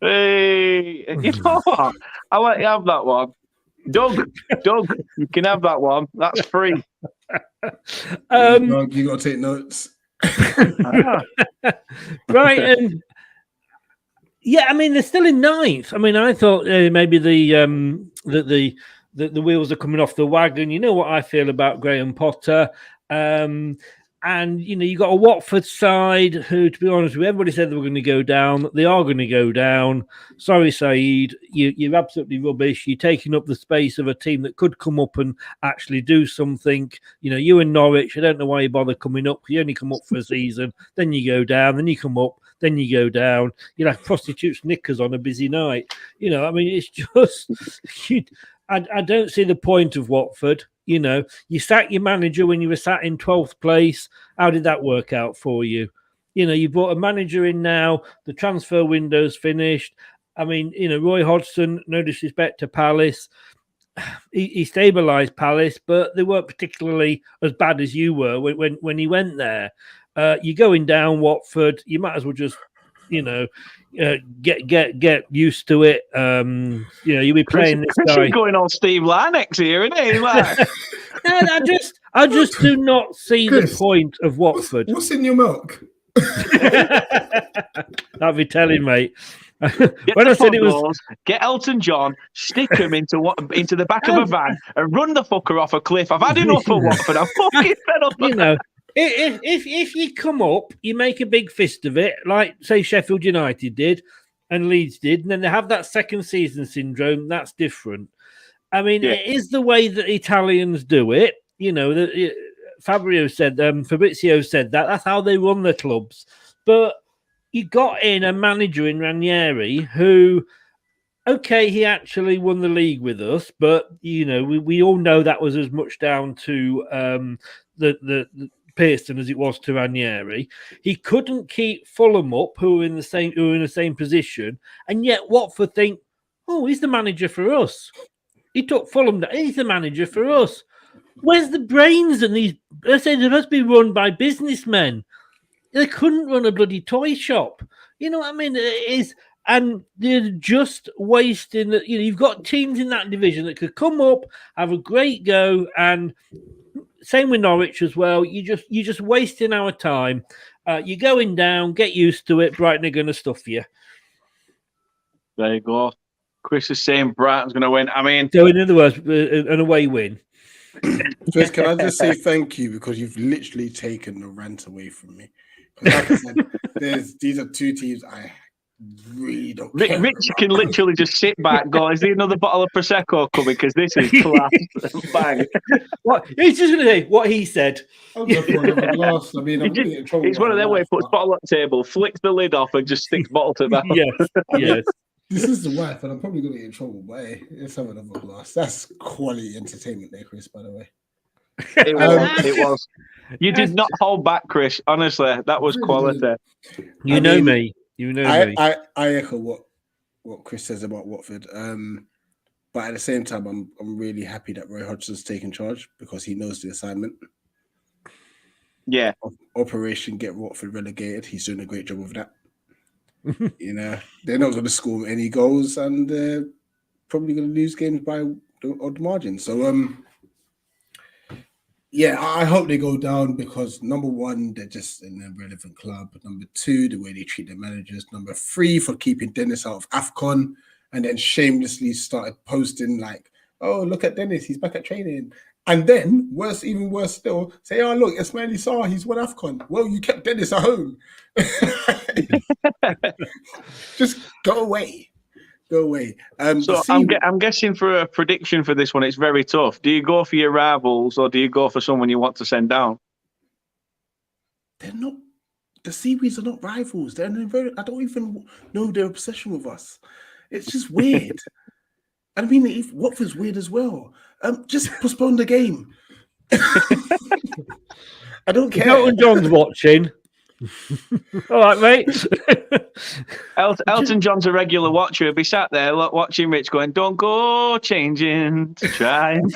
S1: Hey, you know what? I'll let you have that one. Doug, you can have that one. That's free.
S3: You got to take notes.
S2: Brighton. Yeah, they're still in 9th. I thought maybe the wheels are coming off the wagon. You know what I feel about Graham Potter. And, you got a Watford side who, to be honest with you, everybody said they were going to go down. They are going to go down. Sorry, Saeed. You're absolutely rubbish. You're taking up the space of a team that could come up and actually do something. You and Norwich, I don't know why you bother coming up. You only come up for a season. Then you go down. Then you come up. Then you go down. You're like prostitutes' knickers on a busy night. It's just... I don't see the point of Watford. You sacked your manager when you were sat in 12th place. How did that work out for you? You brought a manager in now. The transfer window's finished. Roy Hodgson, no disrespect to Palace. He stabilised Palace, but they weren't particularly as bad as you were when he went there. You're going down, Watford. You might as well just, get used to it. You'll be playing this guy.
S1: Chris going on Steve Larnex here, isn't he? Like...
S2: I just do not see Chris, the point of Watford.
S3: What's in your milk?
S2: That'd be telling, mate.
S1: When I said it was, get Elton John, stick him into the back of a van, and run the fucker off a cliff. I've had enough of Watford. I'm fucking fed up.
S2: If you come up, you make a big fist of it, like say Sheffield United did and Leeds did, and then they have that second season syndrome. That's different. It is the way that Italians do it. Fabrizio said that. That's how they run their clubs. But you got in a manager in Ranieri who, okay, he actually won the league with us, but we all know that was as much down to the Pearson as it was to Ranieri. He couldn't keep Fulham up, who were in the same position, and yet Watford think, oh, he's the manager for us. He took Fulham down. He's the manager for us. Where's the brains? And these, let's say, they must be run by businessmen. They couldn't run a bloody toy shop. You know what I mean? It is, and they're just wasting. You've got teams in that division that could come up, have a great go, and same with Norwich as well. You're just wasting our time. You're going down. Get used to it. Brighton are going to stuff you.
S1: There you go. Chris is saying Brighton's going to win. I mean,
S2: So in other words, an away win.
S3: Chris, can I just say thank you because you've literally taken the rant away from me. Like I said, these are two teams I really don't care
S1: Rich
S3: about.
S1: can literally just sit back, go, is there another bottle of Prosecco coming? Because this is class. Bang.
S2: What he's just going to say what he said.
S3: I'll go for another glass. I mean, I'm going to get in trouble.
S1: It's one of them where he puts bottle on the table, flicks the lid off, and just sticks bottle to that.
S2: Yes.
S3: This is the wife, and I'm probably going to get in trouble, but hey, let's have another glass. That's quality entertainment there, Chris, by the way.
S1: It was. You did not hold back, Chris. Honestly, that was quality.
S2: You know me.
S3: I echo what Chris says about Watford. But at the same time, I'm really happy that Roy Hodgson's taken charge because he knows the assignment.
S1: Yeah.
S3: Operation Get Watford Relegated. He's doing a great job of that. You know, they're not going to score any goals and they're probably going to lose games by the odd margin. So, yeah, I hope they go down because number one, they're just an irrelevant club. Number two, the way they treat their managers. Number three, for keeping Dennis out of AFCON and then shamelessly started posting like, oh, look at Dennis, he's back at training. And then, even worse still, say, oh, look, Ismaili Sarr, he's won AFCON. Well, you kept Dennis at home. Just go away. Go away.
S1: So I'm guessing for a prediction for this one, it's very tough. Do you go for your rivals or do you go for someone you want to send down?
S3: They're not. The Seaweeds are not rivals. I don't even know their obsession with us. It's just weird. I mean, if Watford's weird as well. Just postpone the game. I don't care.
S2: Elton John's watching. All right, mate.
S1: Elton John's a regular watcher. He'll be sat there watching Rich going, don't go changing to try and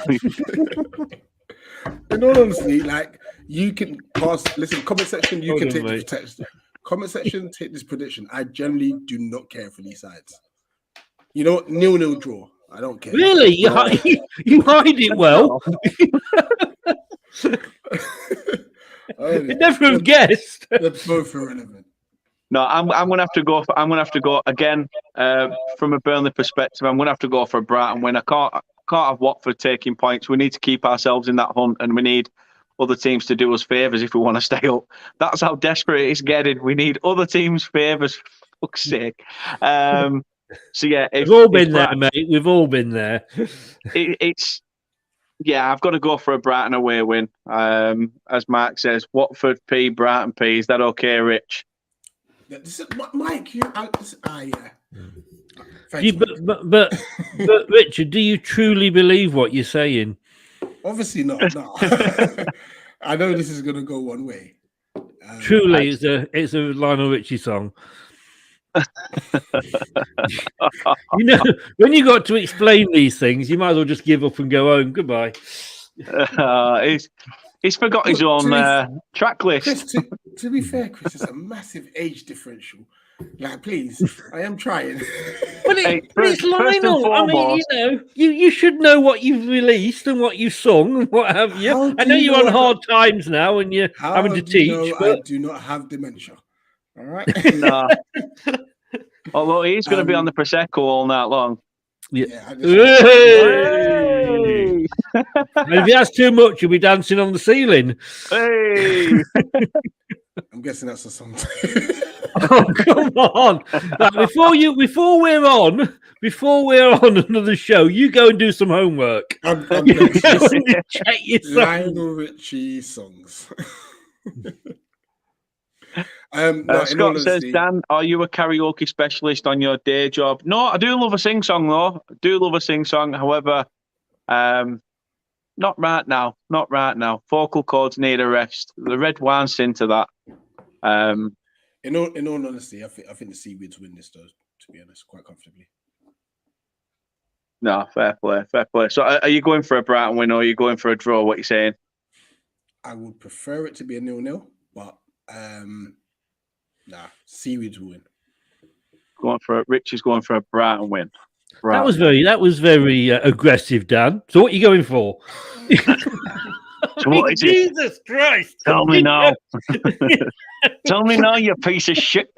S3: In all honesty, like, you can pass. Listen, comment section, you can take the protection. Comment section, take this prediction. I generally do not care for these sides. You know what? 0-0 draw. I don't care.
S2: Really? You hide it well. You never have guessed.
S3: They're both irrelevant.
S1: No, I'm gonna have to go again from a Burnley perspective. I'm gonna have to go for a Brighton win. I can't have Watford taking points. We need to keep ourselves in that hunt, and we need other teams to do us favours if we want to stay up. That's how desperate it's getting. We need other teams' favours. For fuck's sake. So yeah,
S2: we've all been there, mate. We've all been there.
S1: I've got to go for a Brighton away win. As Mark says, Watford P, Brighton P. Is that okay, Rich?
S3: Mike, yeah.
S2: But Richard, do you truly believe what you're saying?
S3: Obviously not. No. I know this is going to go one way.
S2: Truly, it's a Lionel Richie song. You know, when you got to explain these things, you might as well just give up and go home. Goodbye.
S1: He's forgot his own track list.
S3: Chris, to be fair, Chris, it's a massive age differential. Like, please, I am trying.
S2: But it's Lionel. I mean, you should know what you've released and what you've sung and what have you. I know you're on hard times now and you're having to teach.
S3: I do not have dementia. All right.
S1: No. Although he's going to be on the Prosecco all night long.
S3: Yeah.
S2: And if he has too much, he'll be dancing on the ceiling.
S1: Hey.
S3: I'm guessing that's a song.
S2: Oh, come on! Like, before we're on another show, you go and do some homework.
S3: I'm
S2: check your
S3: Lionel Richie songs.
S1: Scott says, Dan, are you a karaoke specialist on your day job? No, I do love a sing song though. I do love a sing song. However, not right now. Not right now. Vocal cords need a rest. The red wine's into that.
S3: In all honesty, I think the Seaweeds win this though. To be honest, quite comfortably.
S1: No, fair play. So, are you going for a Brighton win or are you going for a draw? What are you saying?
S3: I would prefer it to be a 0-0, but Seaweeds will win.
S1: Rich is going for a Brighton win.
S2: That was very aggressive, Dan. So what are you going for?
S1: So what is it?
S2: Jesus Christ!
S1: Tell me now. Tell me now, you piece of shit.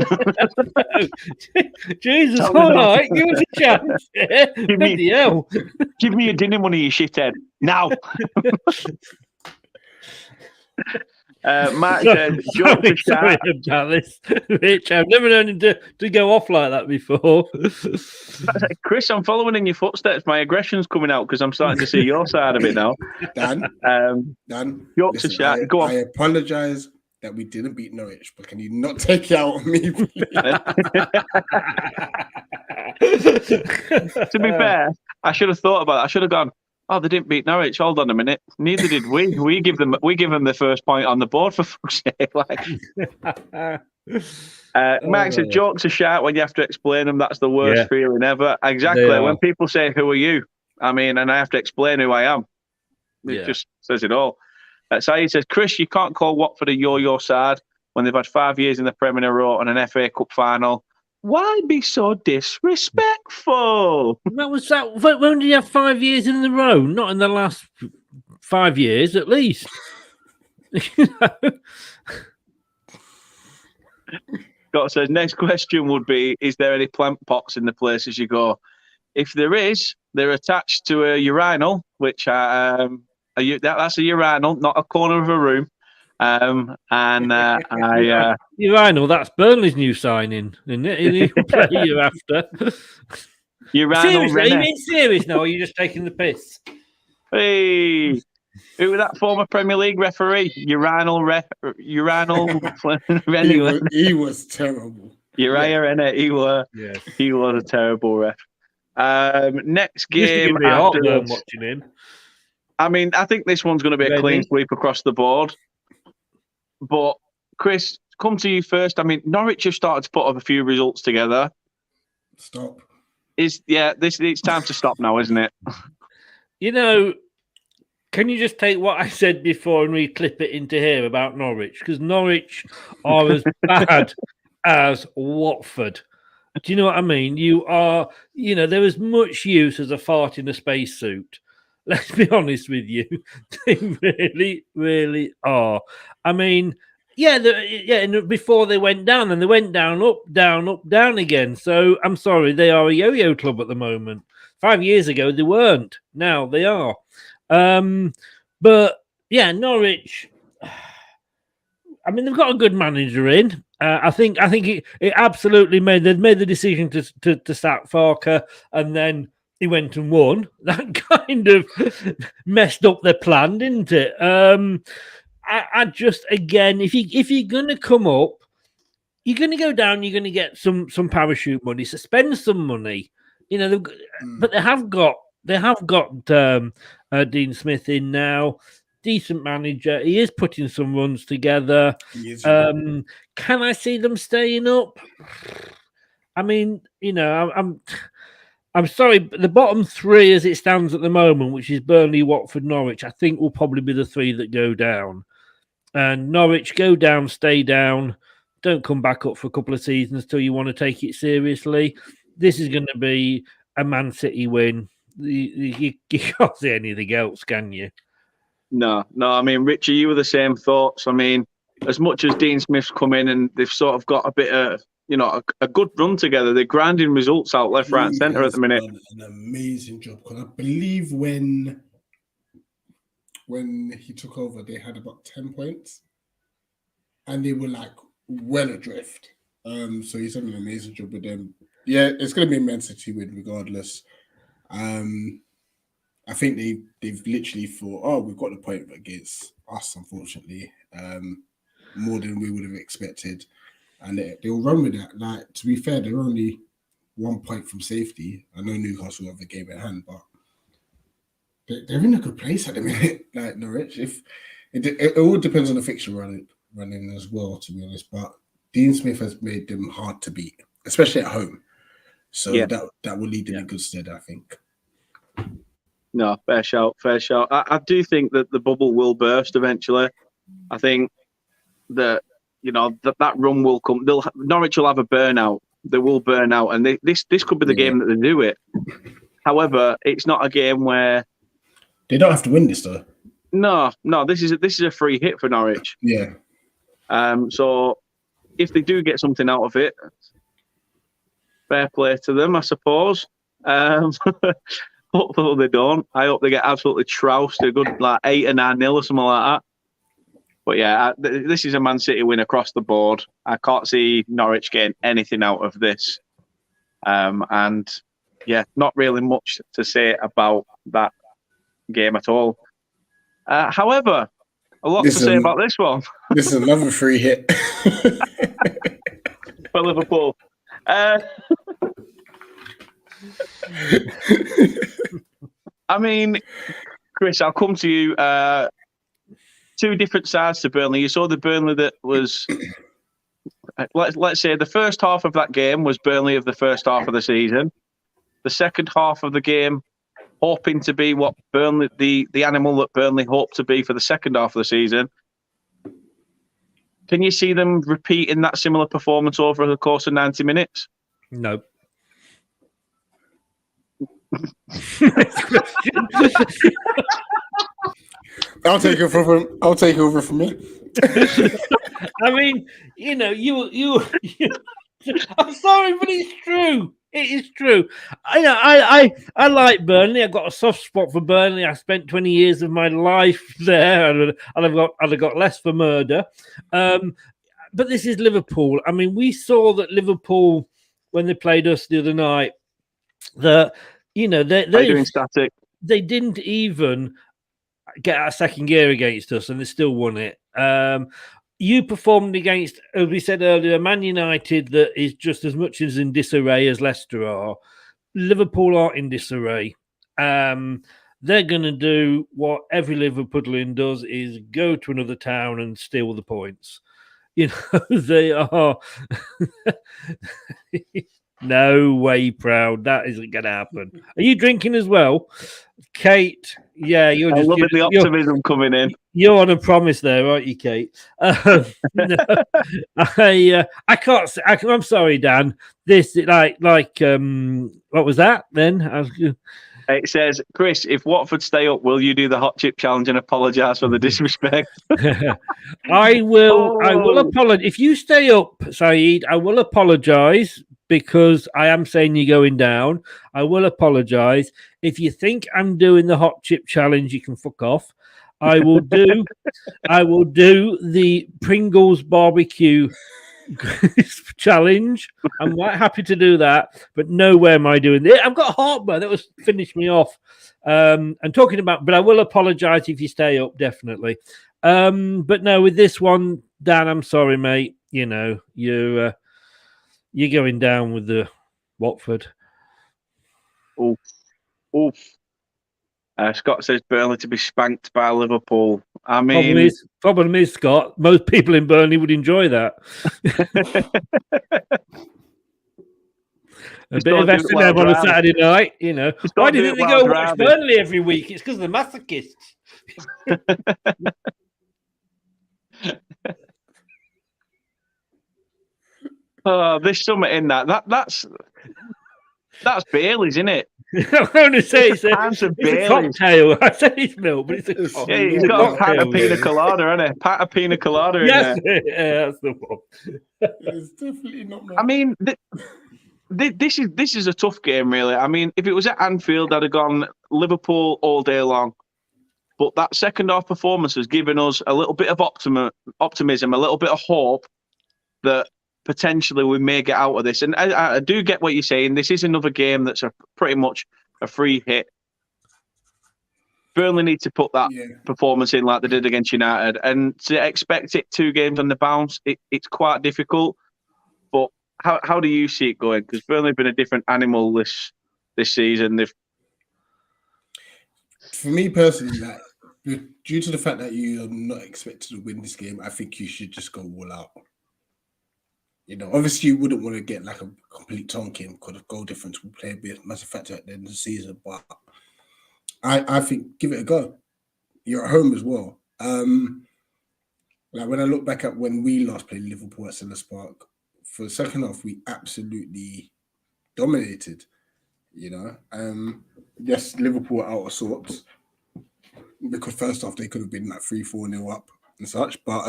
S2: Jesus,
S1: Tell me
S2: all
S1: now.
S2: right, give us a chance. Bloody hell.
S1: Give me your dinner money, you shithead. Now. Mark says, jokes are
S2: Sorry about this, Rich. I've never known him to go off like that before.
S1: Chris, I'm following in your footsteps. My aggression's coming out because I'm starting to see your side of it now.
S3: Dan,
S1: jokes are shat. Go on.
S3: I apologise that we didn't beat Norwich, but can you not take it out on me, please?
S1: To be fair, I should have thought about it. I should have gone, oh, they didn't beat Norwich. Hold on a minute. Neither did we. We give them the first point on the board, for fuck's sake. Max says, jokes are sharp when you have to explain them. That's the worst feeling ever. Exactly. When people say, who are you? I mean, and I have to explain who I am. It just says it all. Saeed says, Chris, you can't call Watford a yo-yo side when they've had 5 years in the Premier in a row and an FA Cup final. Why be so disrespectful?
S2: That was that. When did you have 5 years in a row? Not in the last 5 years, at least.
S1: Scott says, next question would be, is there any plant pots in the places you go? If there is, they're attached to a urinal, which that's a urinal, not a corner of a room.
S2: Urinal, that's Burnley's new signing, isn't it? He'll play you after.
S1: Urinal.
S2: Seriously, are you being serious now, or are you just taking the piss?
S1: Hey, who was that former Premier League referee? Urinal.
S3: He was terrible.
S1: Uriah, innit? He was a terrible ref. Next game after
S2: watching him.
S1: I mean, I think this one's going to be a clean sweep across the board. But Chris, come to you first. I mean, Norwich have started to put up a few results together.
S3: Stop.
S1: It's time to stop now, isn't it?
S2: You know, can you just take what I said before and reclip it into here about Norwich? Because Norwich are as bad as Watford. Do you know what I mean? They're as much use as a fart in a spacesuit. Let's be honest with you. They really, really are. I mean, before they went down, and they went down, up, down again. So I'm sorry, they are a yo-yo club at the moment. 5 years ago, they weren't. Now they are. But yeah, Norwich. I mean, they've got a good manager in. I think it absolutely made the decision to sack Farker, and then he went and won. That kind of messed up their plan, didn't it? I just, again, if you're going to come up, you're going to go down, you're going to get some parachute money, so spend some money. But they have got Dean Smith in now. Decent manager. He is putting some runs together. Can I see them staying up? I mean, I'm sorry, but the bottom three as it stands at the moment, which is Burnley, Watford, Norwich, I think will probably be the three that go down. And Norwich, go down, stay down. Don't come back up for a couple of seasons till you want to take it seriously. This is going to be a Man City win. You can't see anything else, can you?
S1: No. I mean, Richie, you were the same thoughts. I mean, as much as Dean Smith's come in and they've sort of got a bit of, a good run together. They're grinding results out left, right, and centre at the minute.
S3: An amazing job, because I believe when he took over, they had about 10 points, and they were like well adrift. So he's done an amazing job with them. Yeah, it's going to be a Man City win regardless. I think they've literally thought, oh, we've got the point against us, unfortunately, more than we would have expected. And they'll run with that. Like, to be fair, they're only 1 point from safety. I know Newcastle have the game at hand, but they're in a good place at the minute, like Norwich. It all depends on the fixture running as well, to be honest. But Dean Smith has made them hard to beat, especially at home. So that will lead them in good stead, I think.
S1: No, fair shout. I do think that the bubble will burst eventually. I think that that run will come. Norwich will have a burnout. They will burn out, and this could be the game that they do it. However, it's not a game where
S3: they don't have to win this though.
S1: No. This is a free hit for Norwich.
S3: Yeah.
S1: So if they do get something out of it, fair play to them, I suppose. Hopefully they don't. I hope they get absolutely trounced. A good 8 or 9-0 or something like that. But yeah, this is a Man City win across the board. I can't see Norwich getting anything out of this. And yeah, not really much to say about that game at all. However, a lot to say about this one.
S3: This is another free hit
S1: for Liverpool. I mean, Chris, I'll come to you. Two different sides to Burnley. You saw the Burnley that was, let's say, the first half of that game was Burnley of the first half of the season. The second half of the game, hoping to be what Burnley, the animal that Burnley hoped to be for the second half of the season. Can you see them repeating that similar performance over the course of 90 minutes?
S2: No.
S3: I'll take over from me.
S2: I mean, you. I'm sorry, but it's true. It is true. I like Burnley. I've got a soft spot for Burnley. I spent 20 years of my life there, and I've got less for murder. But this is Liverpool. I mean, we saw that Liverpool when they played us the other night. They're doing
S1: static.
S2: They didn't even get out of second gear against us, and they still won it. You performed against, as we said earlier, Man United that is just as much as in disarray as Leicester are. Liverpool are in disarray. They're going to do what every Liverpoolian does, is go to another town and steal the points. They are... No way, proud. That isn't going to happen. Are you drinking as well? Kate, yeah, you're just...
S1: loving the optimism coming in.
S2: You're on a promise there, aren't you, Kate? No, I can't say... I'm sorry, Dan. This, what was that then?
S1: It says, Chris, if Watford stay up, will you do the hot chip challenge and apologise for the disrespect?
S2: I will apologise. If you stay up, Saeed, I will apologise because I am saying you're going down. I will apologise. If you think I'm doing the hot chip challenge, you can fuck off. I will do the Pringles barbecue challenge. I'm quite happy to do that, but nowhere am I doing it. I've got heartburn. That was finished me off. And talking about, but I will apologise if you stay up, definitely. But no, with this one, Dan, I'm sorry, mate. You're going down with the Watford.
S1: Oof. Scott says Burnley to be spanked by Liverpool. I mean,
S2: problem is, Scott, most people in Burnley would enjoy that. A bit of S&M on a Saturday night, Why do you think they go watch Burnley every week? It's because of the masochists.
S1: There's something in that. That's Bailey's, isn't it?
S2: I'm going to say it's a cocktail. I said it's milk, but it's a cocktail.
S1: Yeah, he's got a pint of pina colada, hasn't he? Pint of pina colada in there.
S2: Yeah, that's the one.
S3: It's definitely not milk.
S1: I mean, this is a tough game, really. I mean, if it was at Anfield, I'd have gone Liverpool all day long. But that second half performance has given us a little bit of optimism, a little bit of hope that potentially we may get out of this. And I do get what you're saying. This is another game that's pretty much a free hit. Burnley need to put that performance in like they did against United. And to expect it 2 games on the bounce, it's quite difficult. But how do you see it going? Because Burnley have been a different animal this season.
S3: For me personally, due to the fact that you are not expected to win this game, I think you should just go all out. Obviously you wouldn't want to get like a complete tonking because of goal difference will play a bit massive factor at the end of the season. But I think give it a go. You're at home as well. Like when I look back at when we last played Liverpool at Selhurst Park, for the second half we absolutely dominated. Yes, Liverpool are out of sorts. because first off, they could have been like 3-4-0 up and such. But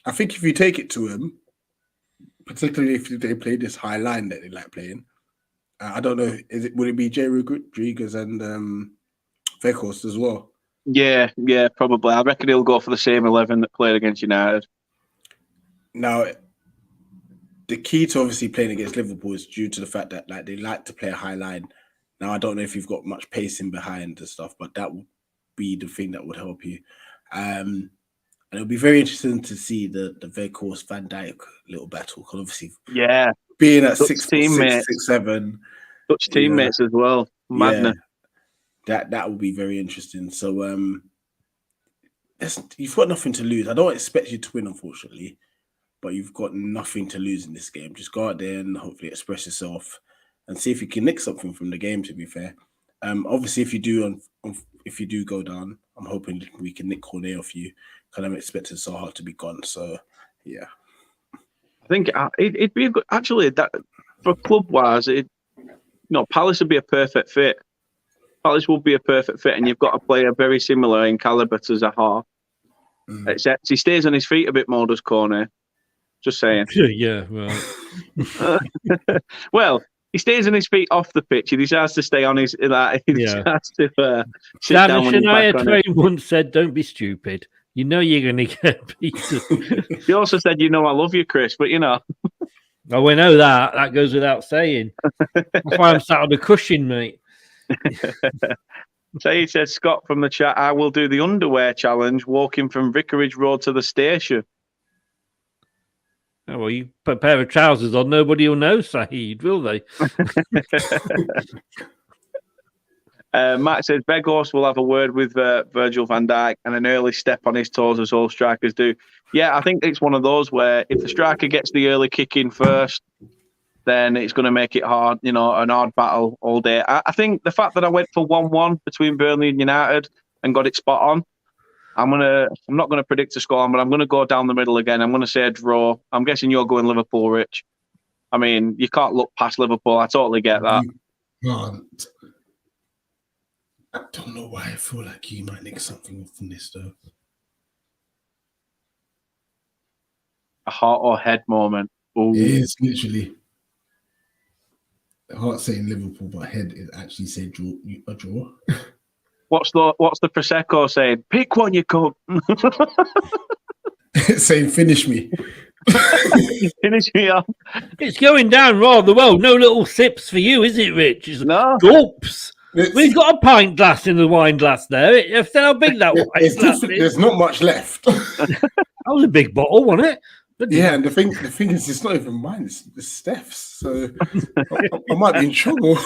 S3: I think if you take it to them, particularly if they play this high line that they like playing, I don't know, would it be Jay Rodriguez and Vekhorst as well?
S1: Yeah, probably. I reckon he'll go for the same 11 that played against United.
S3: Now, the key to obviously playing against Liverpool is due to the fact that like they like to play a high line. Now, I don't know if you've got much pacing behind and stuff, but that would be the thing that would help you. And it'll be very interesting to see the Vekhorst Van Dijk little battle. Because obviously, being at 6'6", 6'7",
S1: Dutch teammates as well. Madness.
S3: Yeah, that will be very interesting. So you've got nothing to lose. I don't expect you to win, unfortunately, but you've got nothing to lose in this game. Just go out there and hopefully express yourself and see if you can nick something from the game, to be fair. Obviously, if you do go down, I'm hoping we can nick Cornet off you, because I'm expecting Zaha to be gone. So, yeah.
S1: I think it'd be a good, actually, that for club-wise, Palace would be a perfect fit. Palace would be a perfect fit, and you've got a player very similar in calibre to Zaha. Except he stays on his feet a bit more, does Cornet. Just saying.
S2: Yeah, right.
S1: Well, he stays on his feet off the pitch. He decides to stay on his. He decides to sit down.
S2: Shania Twain once said, "Don't be stupid. You know you're going to get beat."
S1: He also said, "I love you, Chris," but
S2: Oh, we know that. That goes without saying. That's why I'm sat on the cushion, mate.
S1: So he said, Scott from the chat, I will do the underwear challenge, walking from Vicarage Road to the station.
S2: Oh, well, you put a pair of trousers on, nobody will know, Saeed, will they?
S1: Matt says, Vekhorst will have a word with Virgil van Dijk and an early step on his toes as all strikers do. Yeah, I think it's one of those where if the striker gets the early kick in first, then it's going to make it hard, an hard battle all day. I think the fact that I went for 1-1 between Burnley and United and got it spot on, I'm not going to predict a score, but I'm going to go down the middle again. I'm going to say a draw. I'm guessing you're going Liverpool, Rich. I mean, you can't look past Liverpool. I totally get that.
S3: You can't. I don't know why I feel like you might nick something from this, though.
S1: A heart or head moment. Ooh.
S3: It is, literally. Heart saying Liverpool, but head is actually saying a draw.
S1: What's the Prosecco saying? Pick one, you cunt.
S3: It's saying finish me.
S1: Finish me off.
S2: It's going down rather well. No little sips for you, is it, Rich?
S1: No.
S2: Gulps. We've got a pint glass in the wine glass there. If how big that wine glass is.
S3: There's not much left.
S2: That was a big bottle, wasn't it?
S3: Yeah, and the thing is, it's not even mine. It's Steph's. So I might be in trouble.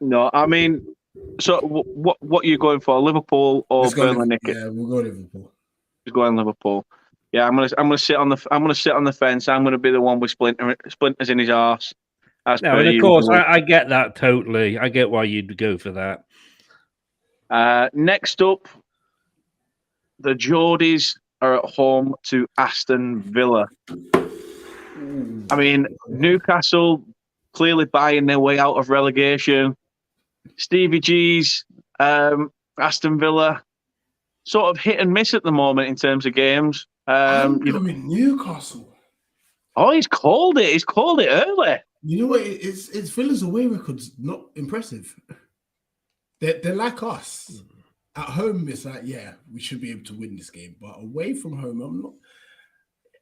S1: No, I mean, so what are you going for? Liverpool or Burnley? Nick?
S3: Yeah, we'll go Liverpool.
S1: He's going Liverpool. Yeah, I'm gonna sit on the fence. I'm gonna be the one with splinters in his arse.
S2: No, and of course, I get that totally. I get why you'd go for that.
S1: Next up, the Geordies are at home to Aston Villa. I mean, Newcastle clearly buying their way out of relegation. Stevie G's Aston Villa sort of hit and miss at the moment in terms of games.
S3: I'm going Newcastle.
S1: Oh, he's called it. He's called it early.
S3: You know what? It's Villa's away record's not impressive. They're like us. At home, it's like, yeah, we should be able to win this game. But away from home, I'm not.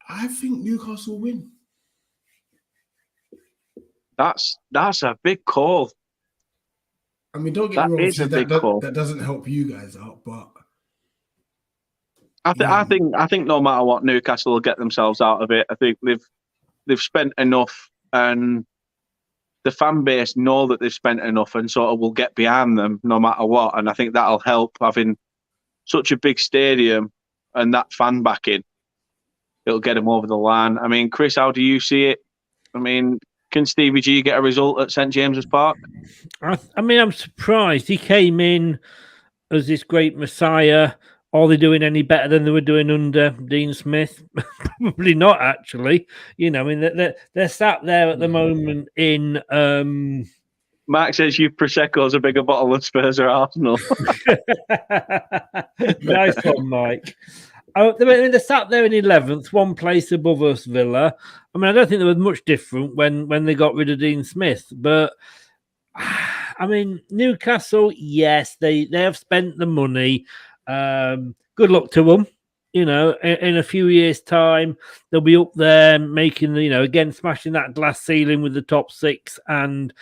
S3: I think Newcastle will win.
S1: That's a big call.
S3: I mean, don't get me wrong. That doesn't help you guys out, but
S1: I think no matter what, Newcastle will get themselves out of it. I think they've spent enough, and the fan base know that they've spent enough, and sort of will get behind them no matter what. And I think that'll help having such a big stadium and that fan backing. It'll get them over the line. I mean, Chris, how do you see it? I mean, can Stevie G get a result at St James's Park?
S2: I mean, I'm surprised. He came in as this great messiah. Are they doing any better than they were doing under Dean Smith? Probably not, actually. I mean, they're sat there at the moment in
S1: Mark says you Prosecco's a bigger bottle than Spurs or Arsenal.
S2: Nice one, Mike. Oh, they sat there in 11th, one place above us, Villa. I mean, I don't think they were much different when they got rid of Dean Smith. But, I mean, Newcastle, yes, they have spent the money. Good luck to them. You know, in a few years' time, they'll be up there making, again, smashing that glass ceiling with the top six and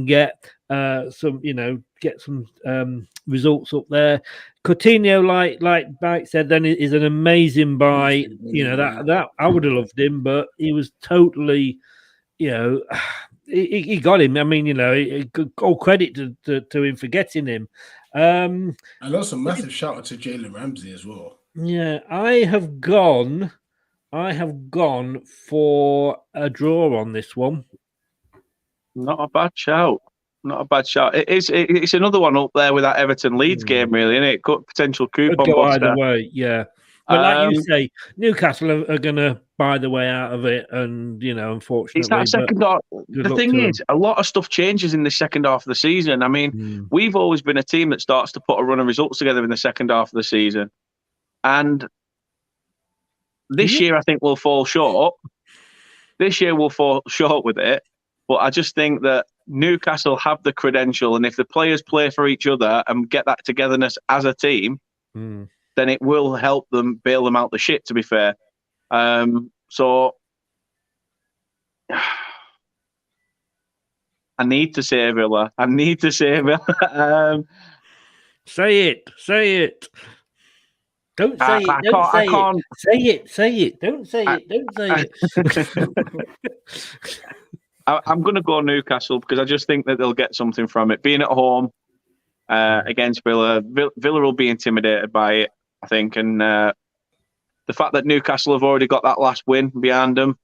S2: get some results up there. Coutinho, like Mike said, then is an amazing buy. That I would have loved him, but he was totally, he got him. I mean, all credit to him for getting him.
S3: And also massive shout out to Jalen Ramsey as well.
S2: Yeah, I have gone for a draw on this one.
S1: Not a bad shout. It's another one up there with that Everton Leeds game, really, isn't it? Potential coupon
S2: go
S1: buster.
S2: Either way, yeah. But like you say, Newcastle are going to buy the way out of it, and unfortunately,
S1: it's that second half. The thing is, a lot of stuff changes in the second half of the season. I mean, we've always been a team that starts to put a run of results together in the second half of the season, and this year I think we'll fall short. This year we'll fall short with it, but I just think that Newcastle have the credential, and if the players play for each other and get that togetherness as a team, then it will help them bail them out the shit, to be fair. So I need to say Villa.
S2: Say it. Don't say it. Don't say it. Say it. Don't say it. Don't say it.
S1: I'm going to go Newcastle because I just think that they'll get something from it. Being at home against Villa, Villa will be intimidated by it, I think. And the fact that Newcastle have already got that last win behind them,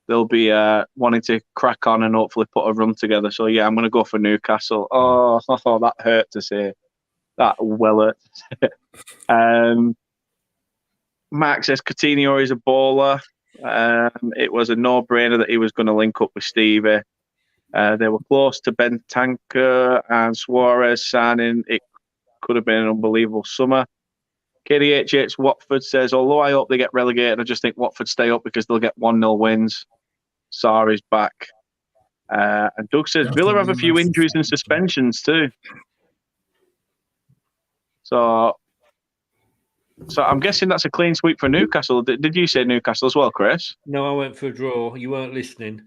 S1: they'll be wanting to crack on and hopefully put a run together. So, yeah, I'm going to go for Newcastle. Oh, that hurt to say. That well hurt. Mark says Coutinho is a baller. It was a no-brainer that he was going to link up with Stevie. They were close to Bentancur and Suarez signing. It could have been an unbelievable summer. KDHH Watford says, although I hope they get relegated, I just think Watford stay up because they'll get 1-0 wins. Sarri's back. And Doug says, Villa have a few injuries and suspensions too. So I'm guessing that's a clean sweep for Newcastle. Did you say Newcastle as well, Chris?
S2: No, I went for a draw. You weren't listening.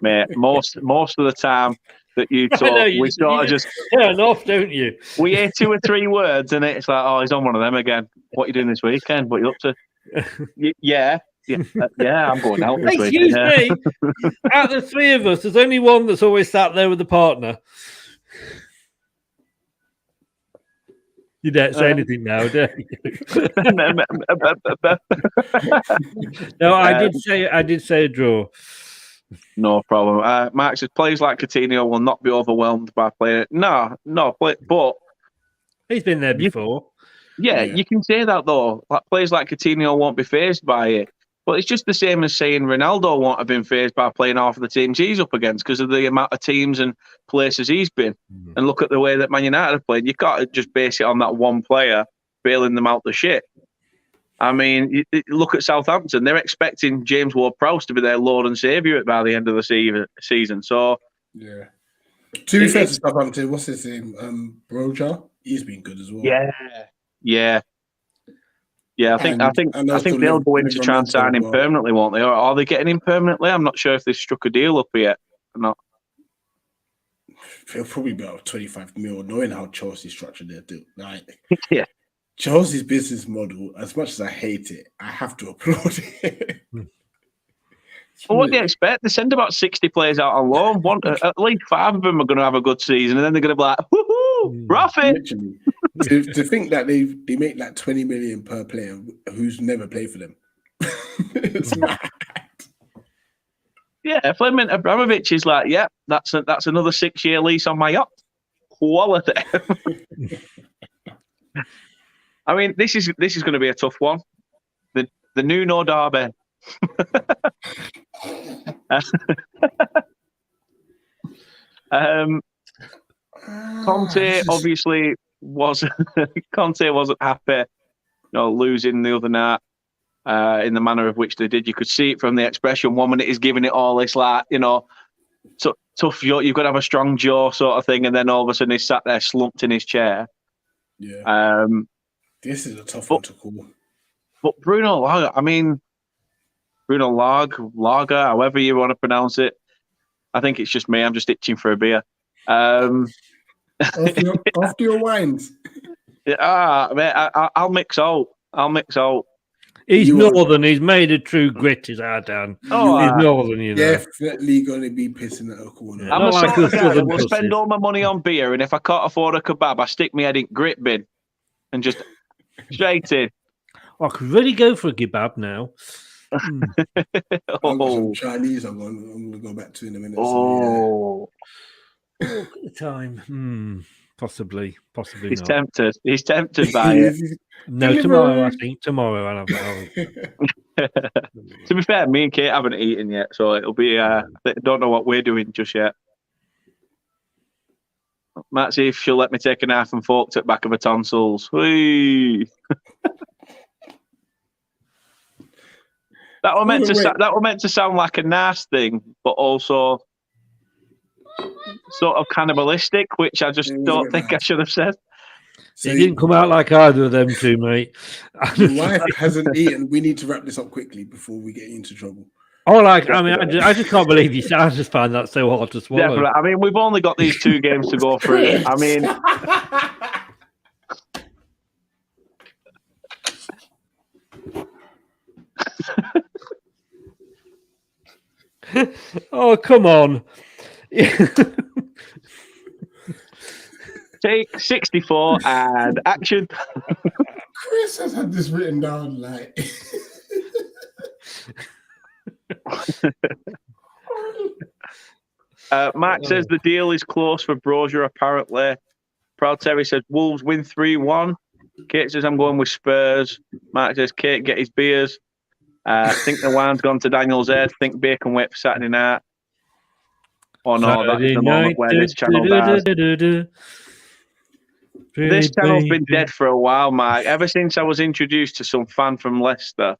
S1: Mate, most of the time that you talk, we sort of just
S2: turn off, don't you?
S1: We hear 2 or 3 words and it's like, oh, he's on one of them again. What are you doing this weekend? What are you up to? Yeah, I'm going out this weekend.
S2: Excuse me. Out of the 3 of us, there's only one that's always sat there with the partner. You don't say anything now, do you? No, I did say a draw.
S1: No problem. Mark says players like Coutinho will not be overwhelmed by playing. No, but
S2: he's been there before.
S1: Yeah, you can say that though. Like players like Coutinho won't be fazed by it. But it's just the same as saying Ronaldo won't have been fazed by playing half of the teams he's up against because of the amount of teams and places he's been. And look at the way that Man United have played. You can't just base it on that one player bailing them out the shit. I mean, you look at Southampton. They're expecting James Ward-Prowse to be their Lord and Saviour by the end of the season. So,
S3: yeah. To be fair to Southampton, what's his name? Broja? He's been good as well.
S1: Yeah. I think they'll go in to try and sign him permanently, won't they? Or are they getting him permanently? I'm not sure if they've struck a deal up yet or not.
S3: It'll probably be about 25 mil, knowing how Chelsea structured their deal. Like,
S1: yeah.
S3: Chelsea's business model, as much as I hate it, I have to applaud it.
S1: Well, what do you expect? They send about 60 players out on loan. At least 5 of them are going to have a good season, and then they're going to be like, woohoo, Rafi!
S3: to think that they make like 20 million per player who's never played for them. It's mad.
S1: Yeah, Fleming Abramovich is like, yeah, that's another 6-year lease on my yacht. Quality. I mean, this is going to be a tough one. The Nuno derby. Conte obviously wasn't. Conte wasn't happy, losing the other night in the manner of which they did. You could see it from the expression. 1 minute he's giving it all. It's like tough. You've got to have a strong jaw, sort of thing. And then all of a sudden he's sat there slumped in his chair.
S3: Yeah. This is a tough one to call.
S1: But Bruno Lager, Lager, however you want to pronounce it. I think it's just me. I'm just itching for a beer. After
S3: your wines.
S1: Mate, I'll mix out.
S2: He's northern. He's made of true grit, is our Dan. He's northern,
S3: Definitely going to be pissing at a corner.
S1: I'm a sort of guy that will spend all my money on beer, and if I can't afford a kebab, I stick my head in grit bin and just straight in.
S2: I could really go for a kebab now.
S3: I've got some Chinese I'm going to go back to in a minute.
S2: Time. Possibly
S1: He's
S2: not.
S1: tempted. He's tempted by it.
S2: No, tomorrow, I think. Tomorrow, I'll have
S1: To be fair, me and Kate haven't eaten yet, so it'll be. Don't know what we're doing just yet. Might see if she'll let me take a knife and fork to the back of her tonsils. Whee! That were meant to sound like a nice thing, but also sort of cannibalistic, which I just don't think I should have said.
S2: So it didn't come out like either of them two, mate.
S3: Your wife hasn't eaten. We need to wrap this up quickly before we get into trouble.
S2: I just can't believe you. I just find that so hard to swallow.
S1: Definitely. We've only got these 2 games to go through.
S2: Oh, come on.
S1: Take 64 and action.
S3: Chris has had this written down like.
S1: Mark says the deal is close for Brozier, apparently. Proud Terry says Wolves win 3-1. Kate says I'm going with Spurs. Mark says Kate get his beers. Think the wine's gone to Daniel's head. Think beer can wait for Saturday night. Oh no, that's the moment where this channel dies. This channel's been dead for a while, Mike. Ever since I was introduced to some fan from Leicester,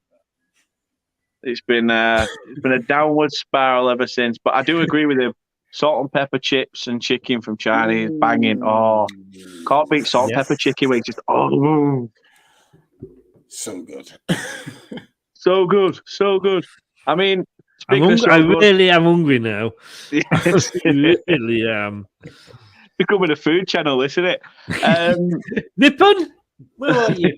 S1: it's been a downward spiral ever since. But I do agree with him. Salt and pepper chips and chicken from Chinese, banging. Oh, can't beat salt and pepper chicken. It's just
S3: so good.
S1: So good.
S2: I really am hungry now.
S1: Yes.
S2: I really am.
S1: Becoming a food channel, isn't it?
S2: Nippon, where are you?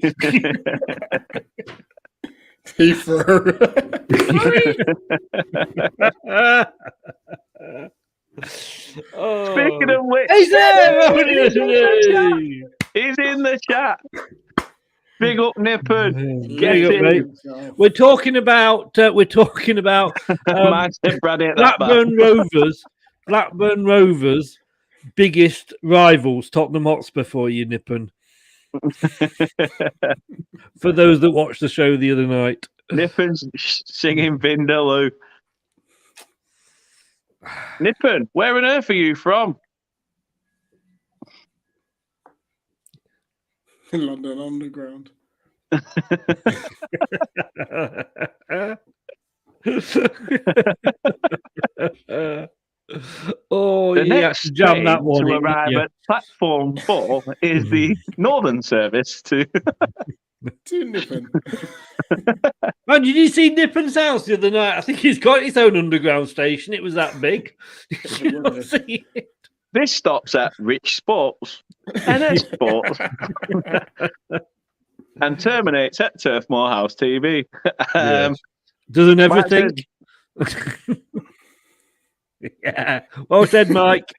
S1: Speaking of which,
S2: he's there.
S1: He's in the chat. Big up, Nippon.
S2: We're talking about Blackburn Rovers' biggest rivals, Tottenham Hotspur, for you, Nippon. For those that watched the show the other night,
S1: Nippon's singing Vindaloo. Nippon, where on earth are you from?
S3: London Underground.
S1: The next
S2: jam that one
S1: to arrive at platform 4 is the northern service to
S3: Nippon.
S2: Man, did you see Nippon's house the other night? I think he's got his own underground station. It was that big. Did you not see it?
S1: This stops at Rich Sports, NS Sports, and terminates at Turf Moorhouse TV.
S2: Doesn't everything? Yeah. Well said, Mike.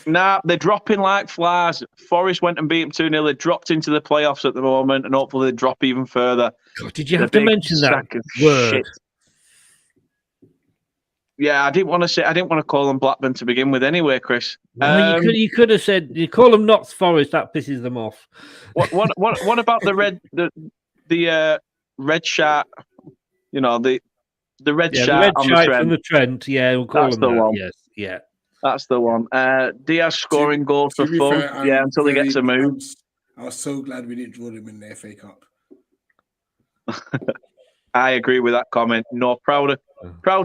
S1: Nah, they're dropping like flies. Forest went and beat them 2-0. They dropped into the playoffs at the moment, and hopefully they drop even further.
S2: God, did you have to mention that word?
S1: Shit. Yeah, I didn't want to call them Blackburn to begin with anyway, Chris.
S2: Well, you could have said you call them Notts Forest. That pisses them off.
S1: What about the red shark? You know, the red shark on the Trent.
S2: From the Trent. Yeah, we'll call them that. One. Yes, yeah.
S1: That's the one. Diaz scoring goals for
S3: be
S1: fun.
S3: fair,
S1: Yeah, until he gets a move.
S3: I was so glad we didn't draw them in the FA Cup.
S1: I agree with that comment. No, proud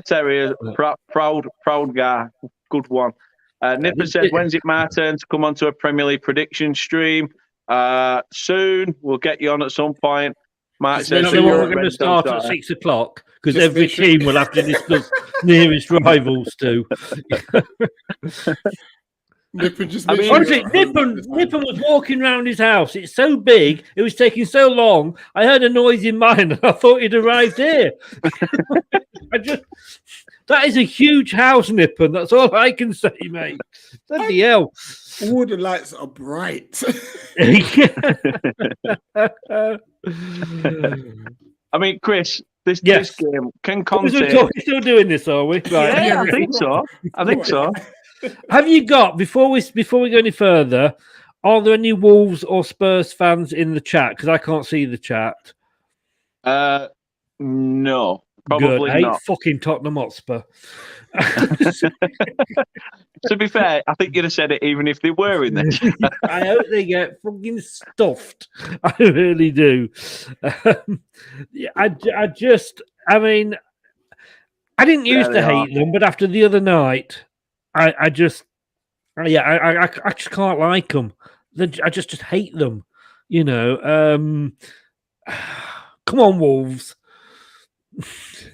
S1: terrier, proud guy. Good one. Nipper said, when's it my turn to come onto a Premier League prediction stream? Soon. We'll get you on at some point. Mark says,
S2: we're going to start at 6 o'clock because every team will have to discuss nearest rivals to.
S3: Nippon just
S2: honestly, Nippon was walking around his house. It's so big. It was taking so long. I heard a noise in mine and I thought he'd arrived here. That is a huge house, Nippon. That's all I can say, mate. Bloody hell.
S3: All the lights are bright.
S1: I mean, Chris, this game, can Conte...
S2: We're still doing this, are we? Right.
S1: Yeah, I think so.
S2: Have you got, before we go any further, are there any Wolves or Spurs fans in the chat? Because I can't see the chat.
S1: No, probably
S2: Good.
S1: not.
S2: Fucking Tottenham Hotspur.
S1: To be fair, I think you'd have said it even if they were in there.
S2: I hope they get fucking stuffed. I really do. I didn't used to hate them, but after the other night, I just can't like them. I just hate them. You know. Come on, Wolves.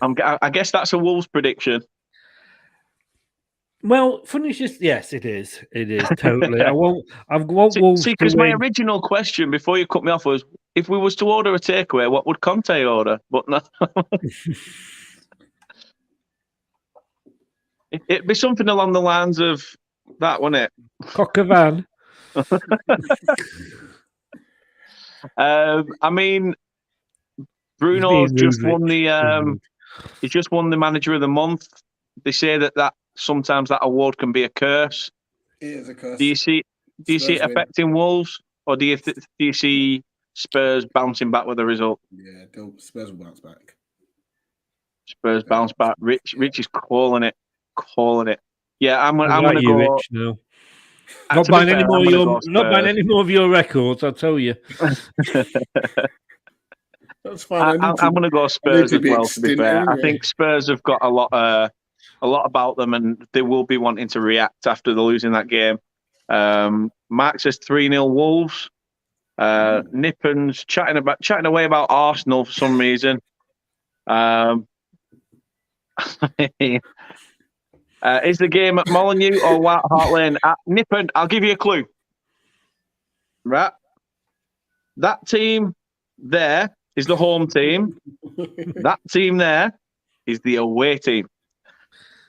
S1: I guess that's a Wolves prediction.
S2: Well, yes, it is. It is totally. I want Wolves.
S1: See, because my original question before you cut me off was, if we was to order a takeaway, what would Conte order? But no. It'd be something along the lines of that, wouldn't it?
S2: Cock a van.
S1: I mean, Bruno's just won the. He's just won the Manager of the Month. They say that sometimes that award can be a curse.
S3: It is a curse.
S1: Do you see it affecting Wolves, or do you see Spurs bouncing back with the result?
S3: Yeah, Spurs will bounce back.
S2: Spurs
S1: bounce back. Rich is calling it. Yeah, I'm gonna go.
S2: Rich, no. Not buying any more of your records, I'll tell you.
S3: That's fine.
S1: I'm going to go Spurs as well. To be fair, anyway. I think Spurs have got a lot about them, and they will be wanting to react after the losing that game. Mark says 3-0 Wolves. Nippon's chatting away about Arsenal for some reason. Is the game at Molineux or White Hart Lane? Nippon, I'll give you a clue. Right, that team there is the home team. That team there is the away team.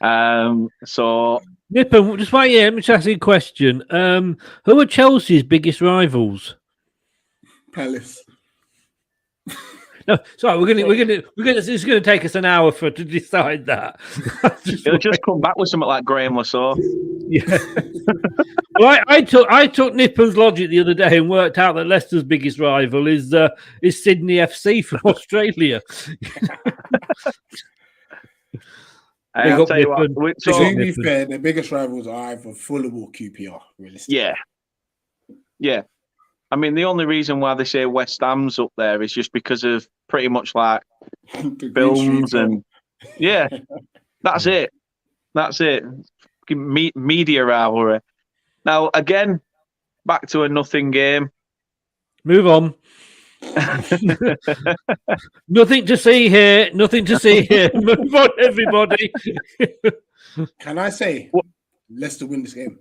S1: So
S2: Nippon, just wait here. Let me ask you a question. Who are Chelsea's biggest rivals?
S3: Palace.
S2: No, sorry, we're gonna. It's gonna take us an hour to decide that.
S1: It'll just come back with something like Graham Lasso.
S2: Yeah. Well, I took Nippon's logic the other day and worked out that Leicester's biggest rival is Sydney FC from Australia.
S1: I'll tell you what.
S3: To be fair, the biggest rivals are either Fulham or QPR. Realistically.
S1: Yeah. I mean, the only reason why they say West Ham's up there is just because of pretty much like films and that's it. Media rivalry. Now again, back to a nothing game.
S2: Move on. Nothing to see here. Move on, everybody.
S3: Can I say Leicester win this game?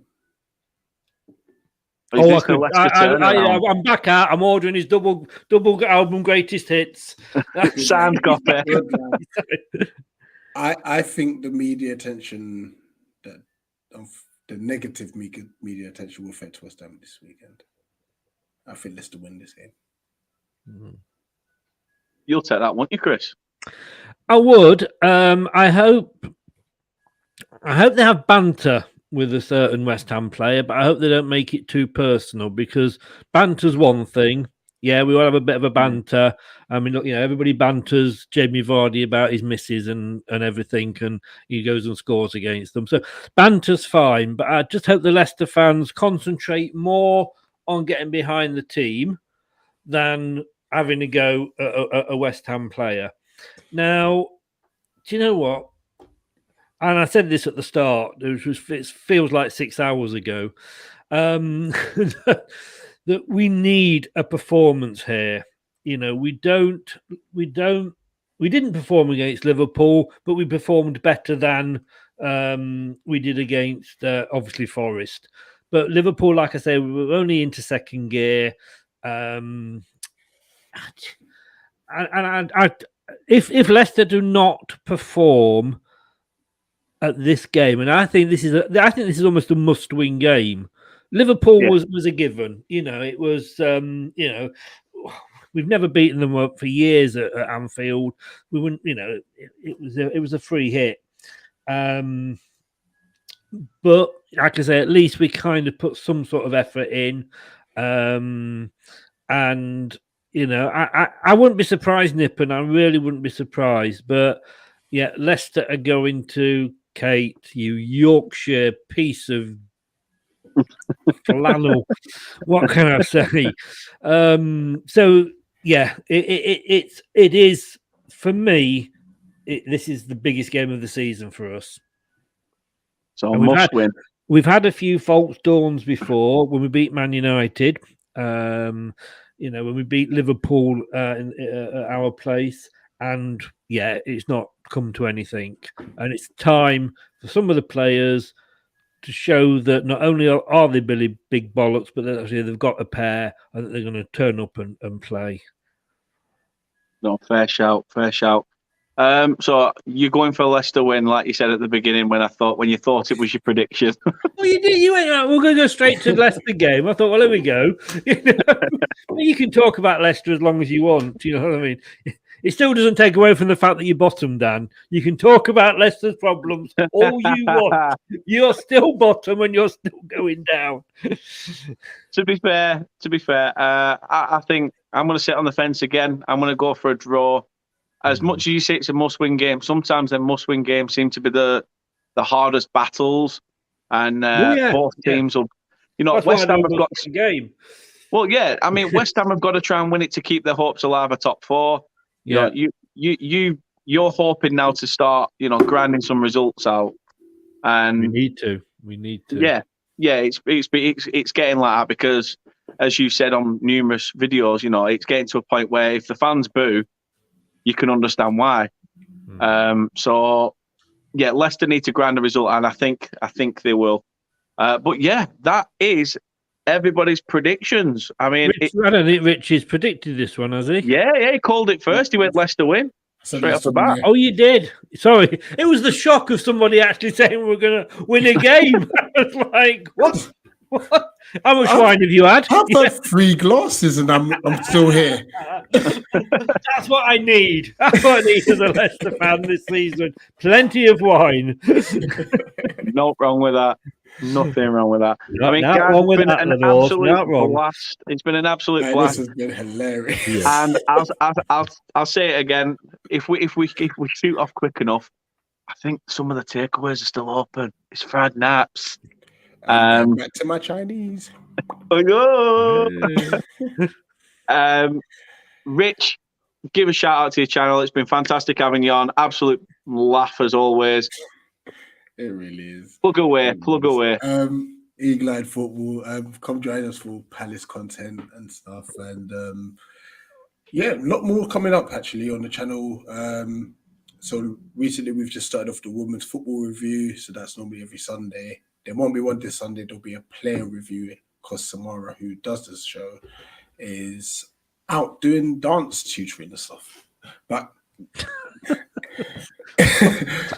S2: I'm back out. I'm ordering his double album greatest hits.
S1: Signed copy.
S3: I think the media attention, the negative media attention will affect West Ham this weekend. I think Leicester win this game.
S2: Mm-hmm.
S1: You'll take that, won't you, Chris?
S2: I would. I hope they have banter with a certain West Ham player, but I hope they don't make it too personal, because banter's one thing, Yeah, we will have a bit of a banter. I mean, look, everybody banters Jamie Vardy about his misses and everything, and he goes and scores against them. So banter's fine, but I just hope the Leicester fans concentrate more on getting behind the team than having to go a West Ham player. Now, do you know what? And I said this at the start. It feels like 6 hours ago. That we need a performance here. We didn't perform against Liverpool, but we performed better than we did against obviously Forest. But Liverpool, like I say, we were only into second gear. And if Leicester do not perform at this game, and I think this is almost a must-win game. Liverpool was a given. It was. We've never beaten them up for years at Anfield. We wouldn't. It was a free hit. But like I say, at least we kind of put some sort of effort in. And I wouldn't be surprised, Nippon. I really wouldn't be surprised. But yeah, Leicester are going to Kate, you Yorkshire piece of flannel. What can I say? So yeah, it is for me. This is the biggest game of the season for us.
S1: So must win.
S2: We've had a few false dawns before when we beat Man United. When we beat Liverpool at our place, and yeah, it's not come to anything. And it's time for some of the players to show that not only are they big bollocks, but that actually they've got a pair and that they're going to turn up and play.
S1: No, fair shout. So you're going for a Leicester win, like you said at the beginning when you thought it was your prediction.
S2: Well, you did. You went, we're going to go straight to the Leicester game. I thought, well, here we go. You can talk about Leicester as long as you want. You know what I mean? It still doesn't take away from the fact that you bottom, Dan. You can talk about Leicester's problems all you want. You're still bottom and you're still going down.
S1: To be fair, I think I'm going to sit on the fence again. I'm going to go for a draw. As much as you say it's a must-win game, sometimes them must-win games seem to be the hardest battles, and both teams will.
S2: That's
S1: West Ham have got
S2: a game.
S1: Well, yeah, I mean West Ham have got to try and win it to keep their hopes alive at top four.
S2: Yeah,
S1: you're hoping now to start, grinding some results out, and
S2: we need to.
S1: Yeah, it's getting like that because, as you said on numerous videos, it's getting to a point where if the fans boo, you can understand why. So yeah, Leicester need to grind a result, and I think they will. But yeah, that is everybody's predictions. I mean,
S2: I don't think Rich has predicted this one, has he?
S1: Yeah, he called it first. He went Leicester win straight off the bat.
S2: Oh, you did? Sorry, it was the shock of somebody actually saying we're going to win a game. I was like, what? How much wine have you had?
S3: I've had 3 glasses and I'm still here.
S2: That's what I need. That's what I need as a Leicester fan this season. Plenty of wine.
S1: Not wrong with that. Nothing wrong with that.
S2: I mean, guys, it's been an absolute
S1: blast. It's been an absolute blast.
S3: This has been hilarious.
S1: And I'll say it again. If we shoot off quick enough, I think some of the takeaways are still open. It's fried naps.
S3: Back to my Chinese.
S1: Rich, give a shout out to your channel. It's been fantastic having you on. Absolute laugh as always.
S3: It really is.
S1: Plug away.
S3: Eagle-eyed football. Come join us for Palace content and stuff. And a lot more coming up actually on the channel. So recently we've just started off the women's football review. So that's normally every Sunday. There won't be one this Sunday. There'll be a player review because Samara, who does this show, is out doing dance tutoring and stuff. But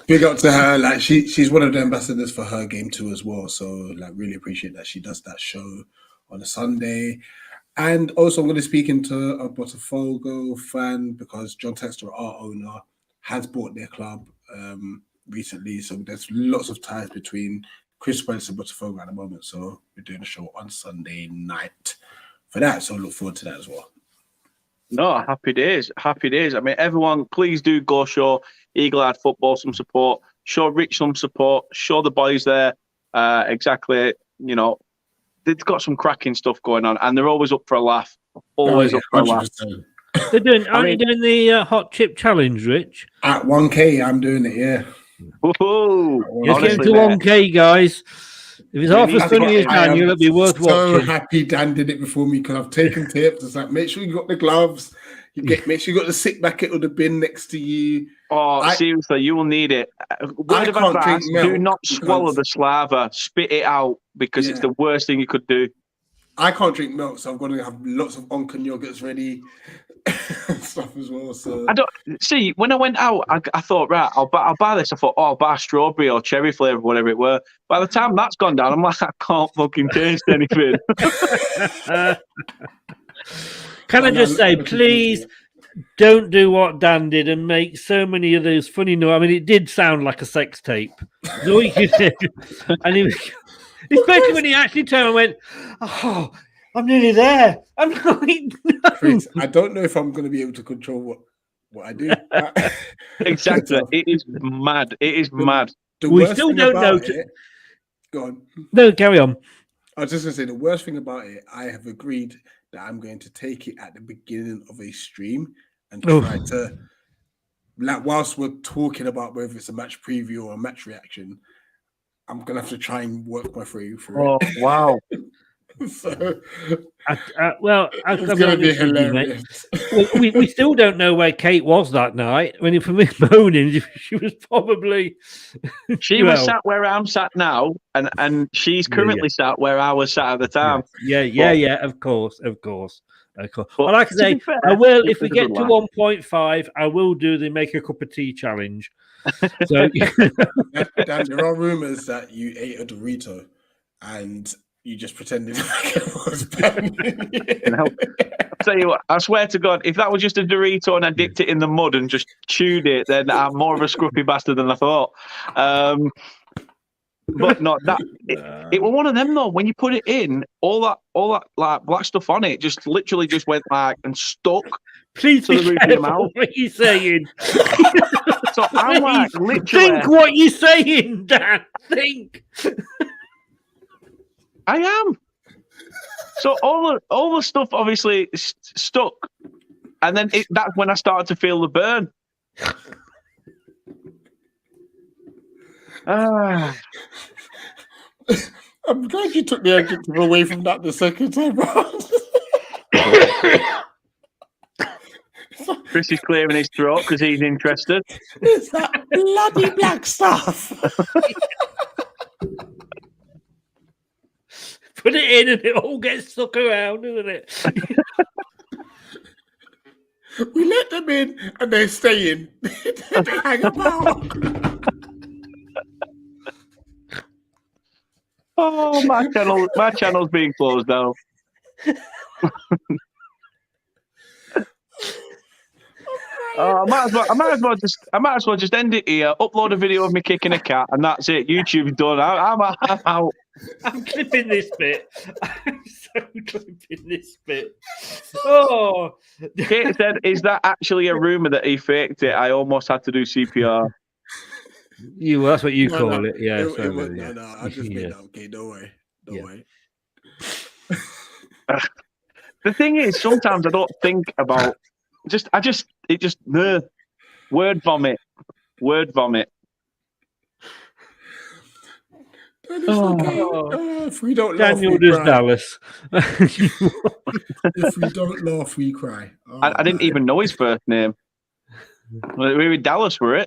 S3: big up to her. Like she's one of the ambassadors for her game too as well. So like really appreciate that she does that show on a Sunday. And also I'm going to speak into a Botafogo fan because John Textor, our owner, has bought their club recently. So there's lots of ties between Chris Wentz and Botafogo at the moment. So we're doing a show on Sunday night for that. So look forward to that as well.
S1: No, happy days. Happy days. I mean, everyone, please do go show Eagle-Eyed Football some support. Show Rich some support. Show the boys there exactly, they've got some cracking stuff going on, and they're always up for a laugh. Always up for a laugh.
S2: They're doing. Aren't you doing the hot chip challenge, Rich?
S3: At 1K, I'm doing it. Yeah.
S1: Woohoo!
S2: You're getting to 1K, guys. If it's half as funny as Daniel, it'll be worth watching.
S3: So happy Dan did it before me because I've taken tips. It's like, make sure you got the gloves. Make sure you got the sick bucket or the bin next to you.
S1: Oh, seriously, you will need it. Word of advice: do not swallow the slava. Spit it out because it's the worst thing you could do. I
S3: can't drink milk, so I'm going to have lots of Onken yogurts ready. Stuff as well. So
S1: I don't see. When I went out, I thought, right, I'll buy this. I thought, I'll buy strawberry or cherry flavour, whatever it were. By the time that's gone down, I'm like, I can't fucking taste anything.
S2: Can I just say, please don't do what Dan did and make so many of those funny noise. I mean, it did sound like a sex tape. And especially when he actually turned and went, "Oh, I'm nearly there." I'm like, no.
S3: Chris, I don't know if I'm going to be able to control what I do.
S1: Exactly. It is mad. It is mad.
S2: We still don't know.
S3: Go on.
S2: No, carry on.
S3: I was just going to say, the worst thing about it, I have agreed that I'm going to take it at the beginning of a stream and try to, like, whilst we're talking about whether it's a match preview or a match reaction, I'm going to have to try and work my way through it.
S1: Oh, wow.
S3: So,
S2: it's
S3: going to be hilarious.
S2: We still don't know where Kate was that night. I mean, for me moaning, she was probably...
S1: She was sat where I'm sat now, and she's currently sat where I was sat at the time.
S2: Yeah, of course. But like I say, I will, if we get to 1.5, I will do the make a cup of tea challenge. So,
S3: Dan, there are rumours that you ate a Dorito and you just pretended like it was bad.
S1: I'll tell you what, I swear to God, if that was just a Dorito and I dipped it in the mud and just chewed it, then I'm more of a scruffy bastard than I thought. But no, it was one of them though. When you put it in, all that like black stuff on it just literally just went like and stuck.
S2: Please
S1: to the roof of your mouth.
S2: What are you saying?
S1: So I'm like, literally,
S2: think what you're saying, Dan. Think.
S1: I am. So all the stuff obviously stuck, and then that's when I started to feel the burn.
S3: I'm glad you took the adjective away from that the second time round.
S1: Chris is clearing his throat because he's interested.
S3: It's that bloody black stuff.
S2: Put it in and it all gets stuck around, doesn't it?
S3: We let them in and they stay in. They hang about.
S1: Oh, my channel's being closed now. I might as well just end it here. Upload a video of me kicking a cat, and that's it. YouTube's done. I'm out.
S2: I'm clipping this bit. I'm so clipping this bit. Oh,
S1: Kate said, "Is that actually a rumor that he faked it? I almost had to do CPR."
S2: That's what you call it. Yeah.
S3: No. I just made that. Okay, don't worry. Don't worry.
S1: The thing is, sometimes I don't think about. Word vomit.
S3: If we don't laugh,
S2: Daniel
S3: we
S2: does
S3: cry.
S2: Dallas.
S3: If we don't laugh, we cry.
S1: I didn't even know his first name. We were Dallas, were it?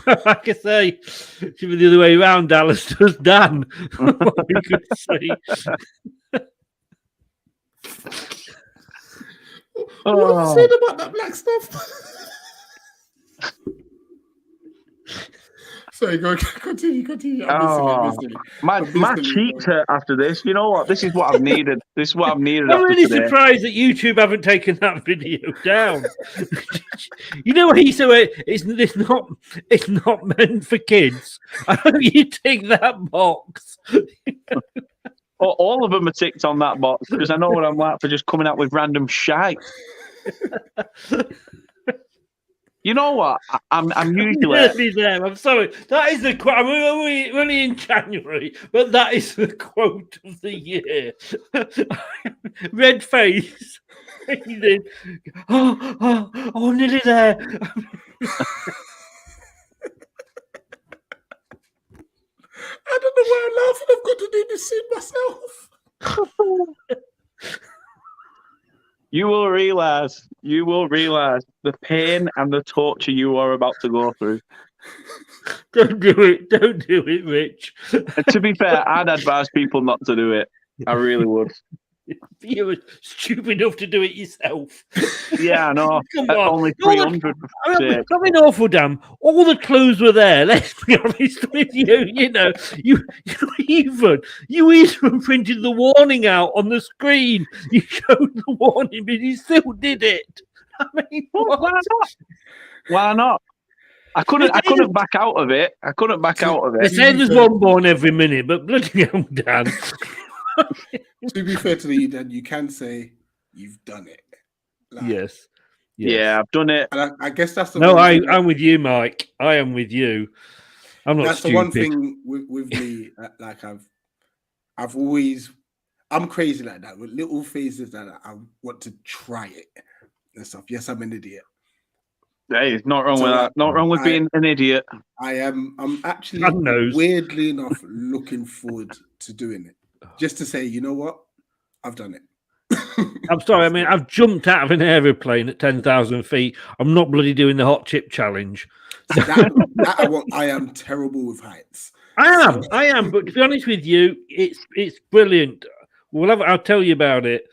S2: Like I say, it should be the other way around. Dallas does Dan. What we could say.
S3: What said about that black stuff? Sorry, go continue.
S1: My cheeks hurt after this. You know what? This is what I've needed. I'm
S2: really surprised that YouTube haven't taken that video down. You know what he said? It's not meant for kids. I hope you tick that box.
S1: All of them are ticked on that box because I know what I'm like for just coming out with random shite. You know what? I'm usually
S2: Nearly there. I'm sorry. That is the quote. We're only in January, but that is the quote of the year. Red face. Oh, nearly there.
S3: I don't know why I'm laughing. I've got to do this scene myself.
S1: You will realize the pain and the torture you are about to go through.
S2: Don't do it. Don't do it, Rich.
S1: And to be fair, I'd advise people not to do it. I really would.
S2: You were stupid enough to do it yourself.
S1: Yeah, I know.
S2: Come
S1: At
S2: on.
S1: only 300.
S2: Coming awful, damn. All the clues were there. Let's be honest with you. You know, you even printed the warning out on the screen. You showed the warning, but you still did it. I mean,
S1: Well, why not? I couldn't back out of it.
S2: They say there's one born every minute, but bloody hell, Dan.
S3: To be fair to you, Dan, you can say you've done it. Like,
S2: Yes.
S1: Yeah, I've done it.
S3: And I guess that's the
S2: No,
S3: one thing
S2: I'm with you, Mike. I am with you. I'm not
S3: that's
S2: stupid.
S3: the one thing with me. Like I've always, I'm crazy like that with little phases that I want to try it and stuff. Yes, I'm an idiot.
S1: Hey, there's not wrong with that. Not wrong with being an idiot.
S3: I'm actually weirdly enough looking forward to doing it. Just to say, you know what? I've done it.
S2: I'm sorry. I mean, I've jumped out of an aeroplane at 10,000 feet. I'm not bloody doing the hot chip challenge.
S3: I am terrible with heights.
S2: I am. But to be honest with you, it's brilliant. I'll tell you about it.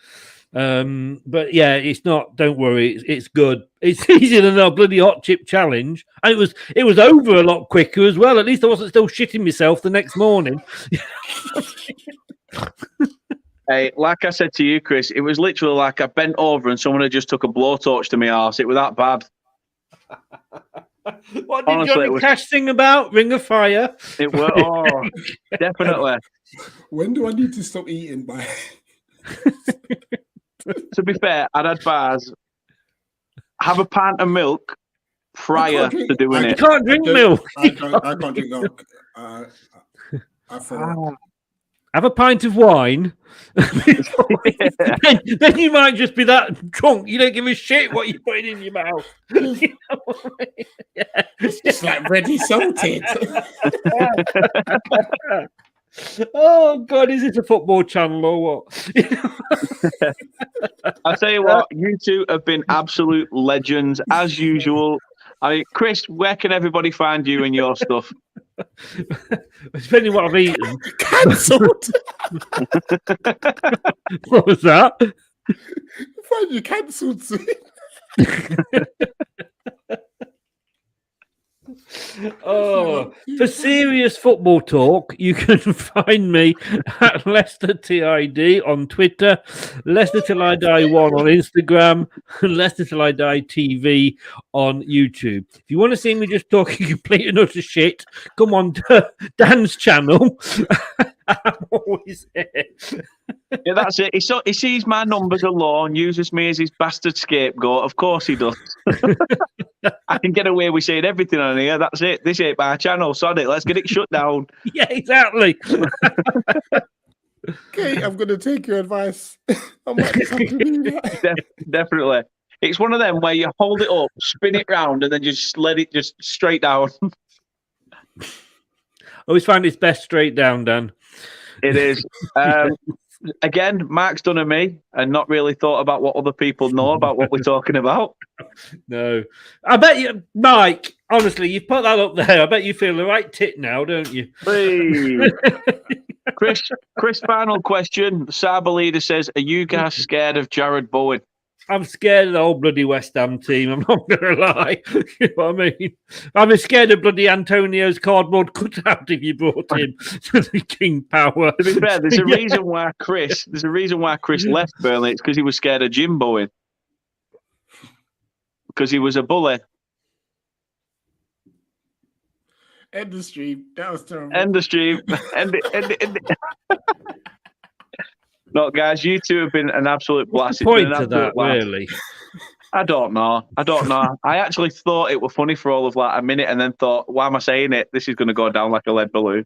S2: But yeah, it's not. Don't worry, it's good. It's easier than a bloody hot chip challenge, and it was over a lot quicker as well. At least I wasn't still shitting myself the next morning.
S1: Hey, like I said to you, Chris, it was literally like I bent over and someone had just took a blowtorch to my arse. It was that bad.
S2: What did Johnny Cash sing about? Ring of Fire.
S1: It was definitely.
S3: When do I need to stop eating by?
S1: To be fair, I'd advise have a pint of milk prior to doing it.
S2: You can't drink milk.
S3: I can't drink milk. I forgot.
S2: Have a pint of wine. then you might just be that drunk. You don't give a shit what you're putting in your mouth. You know what I mean? Yeah.
S3: It's like ready salted.
S2: Oh God, is this a football channel or what?
S1: I'll tell you what, you two have been absolute legends as usual. I mean, Chris, where can everybody find you and your stuff?
S2: Depending what I've eaten.
S3: Cancelled.
S2: What was that?
S3: I find you cancelled soon.
S2: Oh, for serious football talk, you can find me at Leicester TID on Twitter, Leicester Till I Die 1 on Instagram, and Leicester Till I Die TV on YouTube. If you want to see me just talking complete and utter shit, come on to Dan's channel. I'm always here.
S1: Yeah, that's it. He sees my numbers are low and uses me as his bastard scapegoat. Of course he does. I can get away with saying everything on here. That's it. This ain't my channel. Sod it. Let's get it shut down.
S2: Yeah, exactly.
S3: Okay, I'm going to take your advice. I might just have to do that.
S1: Definitely. It's one of them where you hold it up, spin it round, and then just let it just straight down.
S2: Always find it's best straight down, Dan.
S1: It is. Again, Mark's done a me and not really thought about what other people know about what we're talking about.
S2: No. I bet you, Mike, honestly, you've put that up there. I bet you feel the right tit now, don't you?
S1: Hey. Chris, final question. Saba leader says, are you guys scared of Jared Bowen?
S2: I'm scared of the whole bloody West Ham team. I'm not going to lie. You know what I mean? I'm scared of bloody Antonio's cardboard cutout if you brought him to the King Power.
S1: To be fair, there's a reason why Chris left Burnley. It's because he was scared of Jim Bowen. Because he was a bully.
S3: End the stream. That was terrible.
S1: End the stream. End it. No, guys, you two have been an absolute blast.
S2: Point to that, really.
S1: I don't know. I actually thought it was funny for all of like a minute, and then thought, "Why am I saying it? This is going to go down like a lead balloon."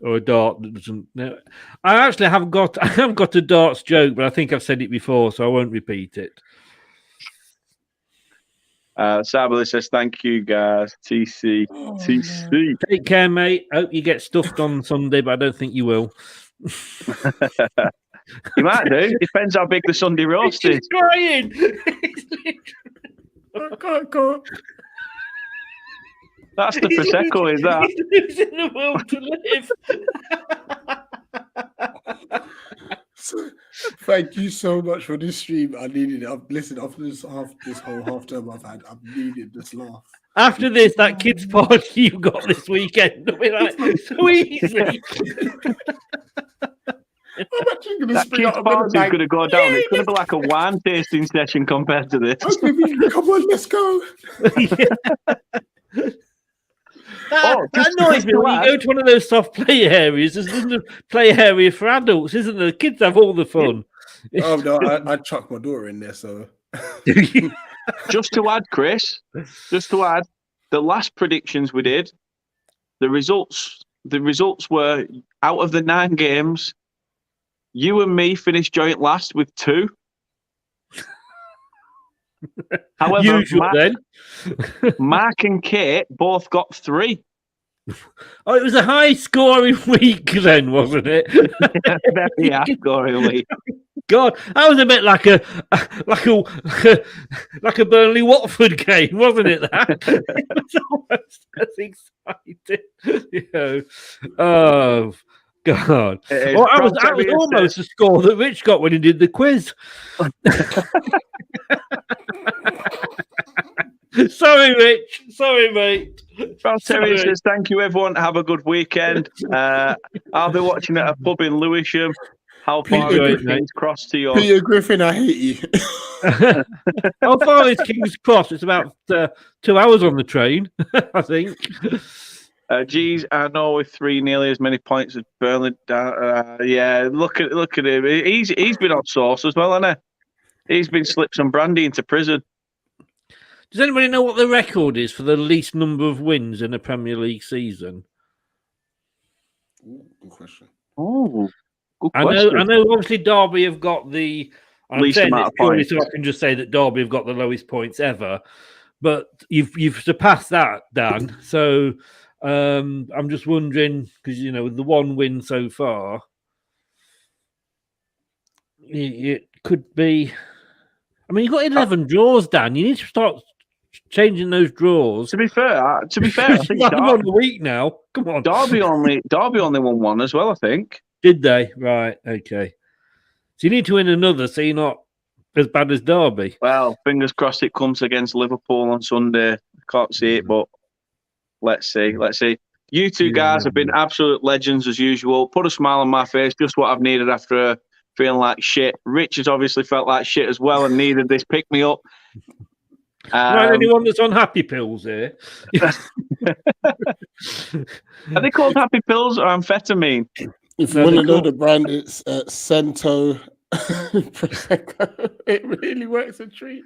S2: Or a dart that doesn't. No. I haven't got a darts joke, but I think I've said it before, so I won't repeat it.
S1: Sabally says, "Thank you, guys." TC.
S3: No.
S2: Take care, mate. Hope you get stuffed on Sunday, but I don't think you will.
S1: You might do. Depends how big the Sunday roast is.
S2: He's crying.
S3: I can't.
S1: That's the Prosecco, is that?
S2: He's losing the will to live.
S3: So, thank you so much for this stream. I needed it. Listen, after this whole half term I've needed this laugh.
S2: After this, that kids' party you got this weekend, will be like so easy.
S3: I'm actually going to
S1: That
S3: spring
S1: kids'
S3: out.
S1: party is going to go down. It's going to be like a wine tasting session compared to this.
S3: Come on, let's go.
S2: That annoys me when you go to one of those soft play areas. There's a play area for adults, isn't there? The kids have all the fun.
S3: Oh no, I chucked my daughter in there. So
S1: Just to add, Chris, the last predictions we did, the results were out of the 9 games, you and me finished joint last with 2. However, Mark and Kate both got 3.
S2: Oh, it was a high-scoring week then, wasn't it?
S1: Very high-scoring week.
S2: God, that was a bit like a Burnley Watford game, wasn't it? That it was almost as exciting. Oh God! Well, that was almost a score that Rich got when he did the quiz. Sorry, Rich. Sorry, mate.
S1: Well, Terry says, "Thank you, everyone. Have a good weekend. I'll be watching at a pub in Lewisham. How far is King's Cross to yours?"
S3: Peter Griffin, I hate you.
S2: How far is King's Cross? It's about 2 hours on the train, I think.
S1: Geez, I know with 3 nearly as many points as Burnley. Yeah, look at him. He's been on sauce as well, hasn't he? He's been slipped some brandy into prison.
S2: Does anybody know what the record is for the least number of wins in a Premier League season?
S3: Good question.
S1: Oh, good question.
S2: I know. Obviously, Derby have got the
S1: least amount of points.
S2: So I can just say that Derby have got the lowest points ever, but you've surpassed that, Dan. So I'm just wondering because with the 1 win so far, it could be. I mean, you've got 11 draws, Dan. You need to start changing those draws.
S1: To be fair, I think
S2: on the week now. Come on,
S1: Derby only won 1 as well. I think.
S2: Did they? Right. Okay. So you need to win another, so you're not as bad as Derby.
S1: Well, fingers crossed it comes against Liverpool on Sunday. Can't see it, but let's see. You two guys have been absolute legends as usual. Put a smile on my face. Just what I've needed after feeling like shit. Rich has obviously felt like shit as well and needed this pick me up.
S2: Right, anyone that's on happy pills here?
S1: Are they called happy pills or amphetamine?
S3: If you want to know the brand, it's Cento Prosecco. It really works a treat.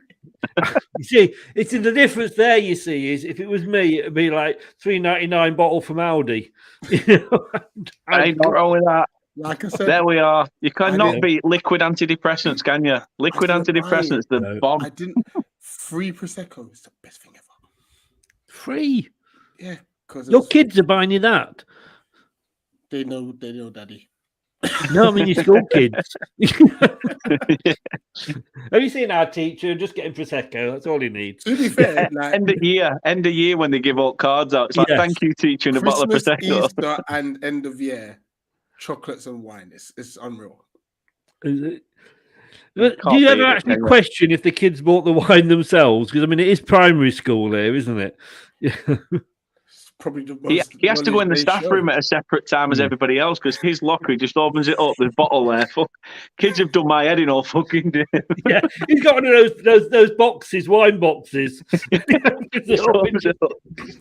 S2: You see, it's in the difference there. You see, is if it was me, it'd be like $3.99 bottle from Aldi.
S1: I ain't not wrong with that.
S3: Like I said,
S1: there we are. You cannot beat liquid antidepressants, can you? Liquid antidepressants, the bomb.
S3: I didn't. Free Prosecco is the best thing ever.
S2: Free?
S3: Yeah, because
S2: your kids are buying you that.
S3: They know, Daddy.
S2: No, I mean your school kids. Have you seen our teacher just getting Prosecco? That's all he needs.
S3: To be fair, like,
S1: end of year when they give out cards out, it's like thank you, teacher, and a bottle of Prosecco.
S3: Easter and end of year, chocolates and wine. It's unreal.
S2: Is it? Do you ever actually question if the kids bought the wine themselves? Because I mean, it is primary school here, isn't it?
S3: Probably the most
S1: he has to go in the staff room at a separate time as everybody else because his locker just opens it up. There's a bottle there. Kids have done my head in all fucking day.
S2: Yeah, he's got one of those boxes, wine boxes.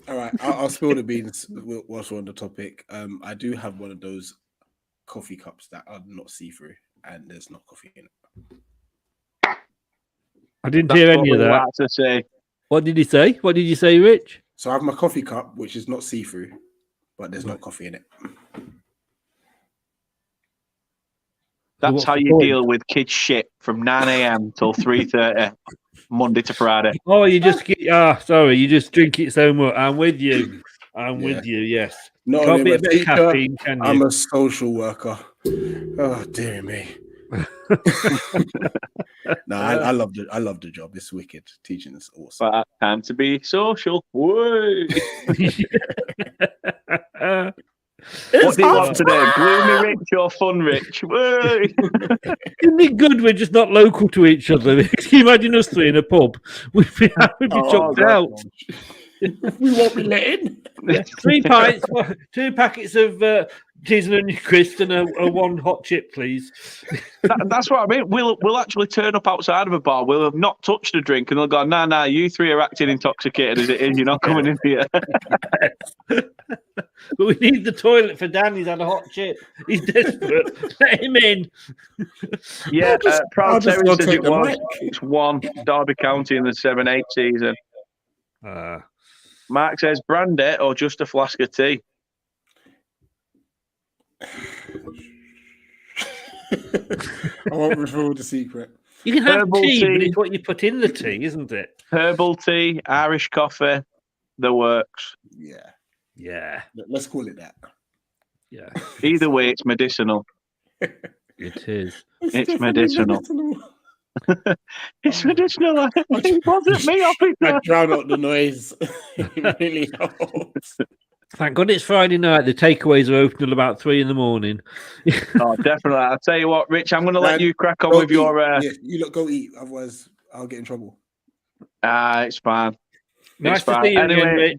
S3: All right, I'll spill the beans whilst we're on the topic. I do have one of those coffee cups that are not see-through, and there's no coffee in it.
S2: I didn't
S1: That's
S2: hear
S1: what
S2: any
S1: we
S2: of that.
S1: like to say.
S2: What did he say? What did you say, Rich?
S3: So I have my coffee cup, which is not see-through, but there's no coffee in it.
S1: That's how you deal with kids' shit from 9 a.m. till 3:30, Monday to Friday.
S2: Oh, you just sorry, you just drink it so much. I'm with you. I'm with you. Yes.
S3: Not
S2: Can't
S3: only
S2: be
S3: am
S2: a
S3: I
S2: bit
S3: a
S2: of
S3: teacher,
S2: caffeine, can you?
S3: I'm a social worker. Oh dear me. No, I love the job. It's wicked. Teaching is awesome.
S1: But time to be social. Whoa. What do you want today? Gloomy Rich or Fun Rich? Whoa.
S2: Isn't it good we're just not local to each other? Can you imagine us three in a pub? We'd be chucked out.
S3: We won't be let in.
S2: Yeah, 3 pints, 2 packets of cheese and onion crisps, and a 1 hot chip, please.
S1: That's what I mean. We'll actually turn up outside of a bar. We'll have not touched a drink, and they'll go, "Nah, you 3 are acting intoxicated as it is. You're not coming in here."
S2: But we need the toilet for Dan. He's had a hot chip. He's desperate. Let him in.
S1: Yeah, Proud Terry
S3: go
S1: says
S3: take
S1: it
S3: the
S1: was.
S3: mic.
S1: It's 1 Derby County in the 7-8 season. Mark says brandy or just a flask of tea.
S3: I won't reveal the secret.
S2: You can have
S1: Herbal
S2: tea, but
S1: tea.
S2: it's what you put in the tea, isn't it?
S1: Herbal tea, Irish coffee, the works.
S3: Yeah.
S2: Yeah.
S3: Let's call it that.
S2: Yeah.
S1: Either way, it's medicinal.
S2: It is.
S1: It's medicinal. It's medicinal. It wasn't me, officer.
S3: I drown out the noise. It really helps.
S2: Thank God it's Friday night. The takeaways are open till about 3 in the morning.
S1: Oh, definitely. I'll tell you what, Rich, I'm going to let you crack on with your...
S3: Yeah, you lot go eat, otherwise I'll get in trouble.
S1: It's fine.
S2: Nice to see you again, Rich.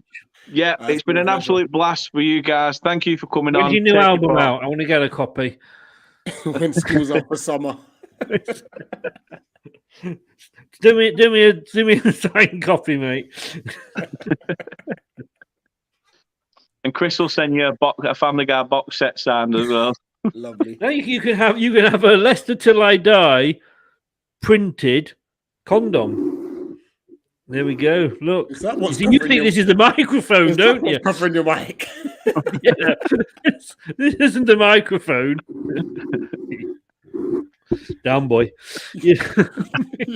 S1: Yeah, it's been an absolute blast for you guys. Thank you for coming on.
S2: When's your new album out? I want to get a copy.
S3: When school's up for summer.
S2: do me a signed copy, mate.
S1: And Chris will send you a Family Guy box set signed as well.
S3: Lovely.
S2: No, you can have a Leicester Till I Die printed condom. There we go. Look,
S3: Is that what's
S2: you think this is the microphone, don't you?
S3: Covering your mic.
S2: Yeah, this isn't the microphone. Down, boy. Yeah.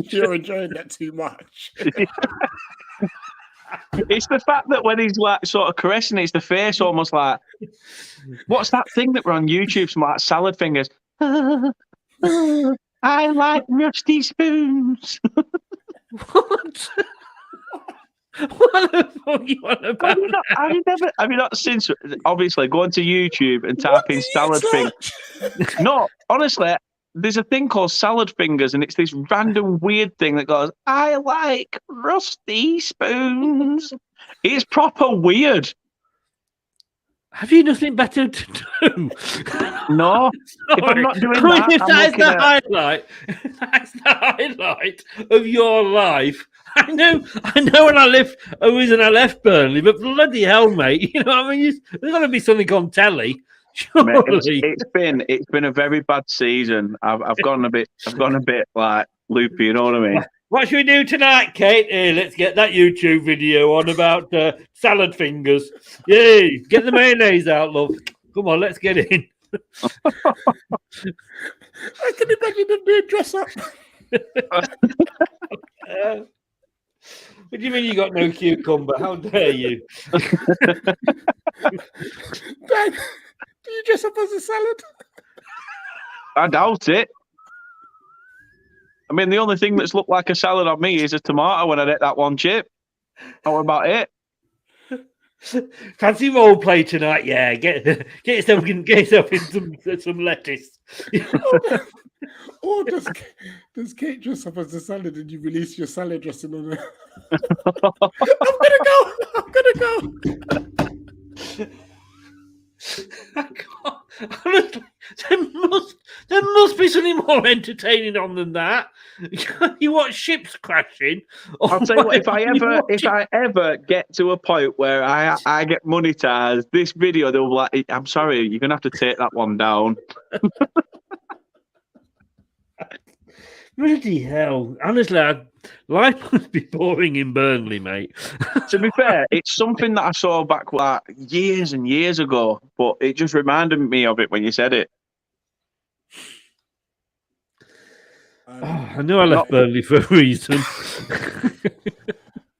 S3: You're enjoying that too much.
S1: It's the fact that when he's like sort of caressing, it's the face almost like, what's that thing that we're on YouTube? Some like salad fingers. I like rusty spoons.
S2: What? What the fuck are you on about?
S1: Have you not since obviously going to YouTube and type in salad fingers? No, honestly, there's a thing called salad fingers, and it's this random weird thing that goes, I like rusty spoons. It's proper weird.
S2: Have you nothing better to do?
S1: No, if I'm not doing that,
S2: if
S1: I'm
S2: that's the
S1: looking at...
S2: highlight. If that's the highlight of your life. I know when I left Burnley, but bloody hell, mate, you know what I mean? There's got to be something on telly. Surely.
S1: It's been a very bad season. I've gone a bit like loopy, you know what I mean?
S2: What should we do tonight, Kate? Here, let's get that YouTube video on about salad fingers. Yay! Get the mayonnaise out, love. Come on, let's get in.
S3: I can imagine them being dressed up.
S2: What do you mean you got no cucumber? How dare you?
S3: Ben, do you dress up as a salad?
S1: I doubt it. I mean, the only thing that's looked like a salad on me is a tomato when I ate that one chip. How about it?
S2: Fancy role play tonight? Yeah, get yourself in some lettuce.
S3: Or does Kate dress up as a salad and you release your salad dressing on her? I'm gonna go.
S2: I can't. Honestly, there must be something more entertaining on than that. You watch ships crashing.
S1: I'll tell you what, if I ever get to a point where I get monetized, this video, they'll be like, I'm sorry, you're gonna have to take that one down.
S2: Bloody hell. Honestly, life must be boring in Burnley, mate.
S1: To be fair, it's something that I saw back years and years ago, but it just reminded me of it when you said it.
S2: I knew I left Burnley for a reason.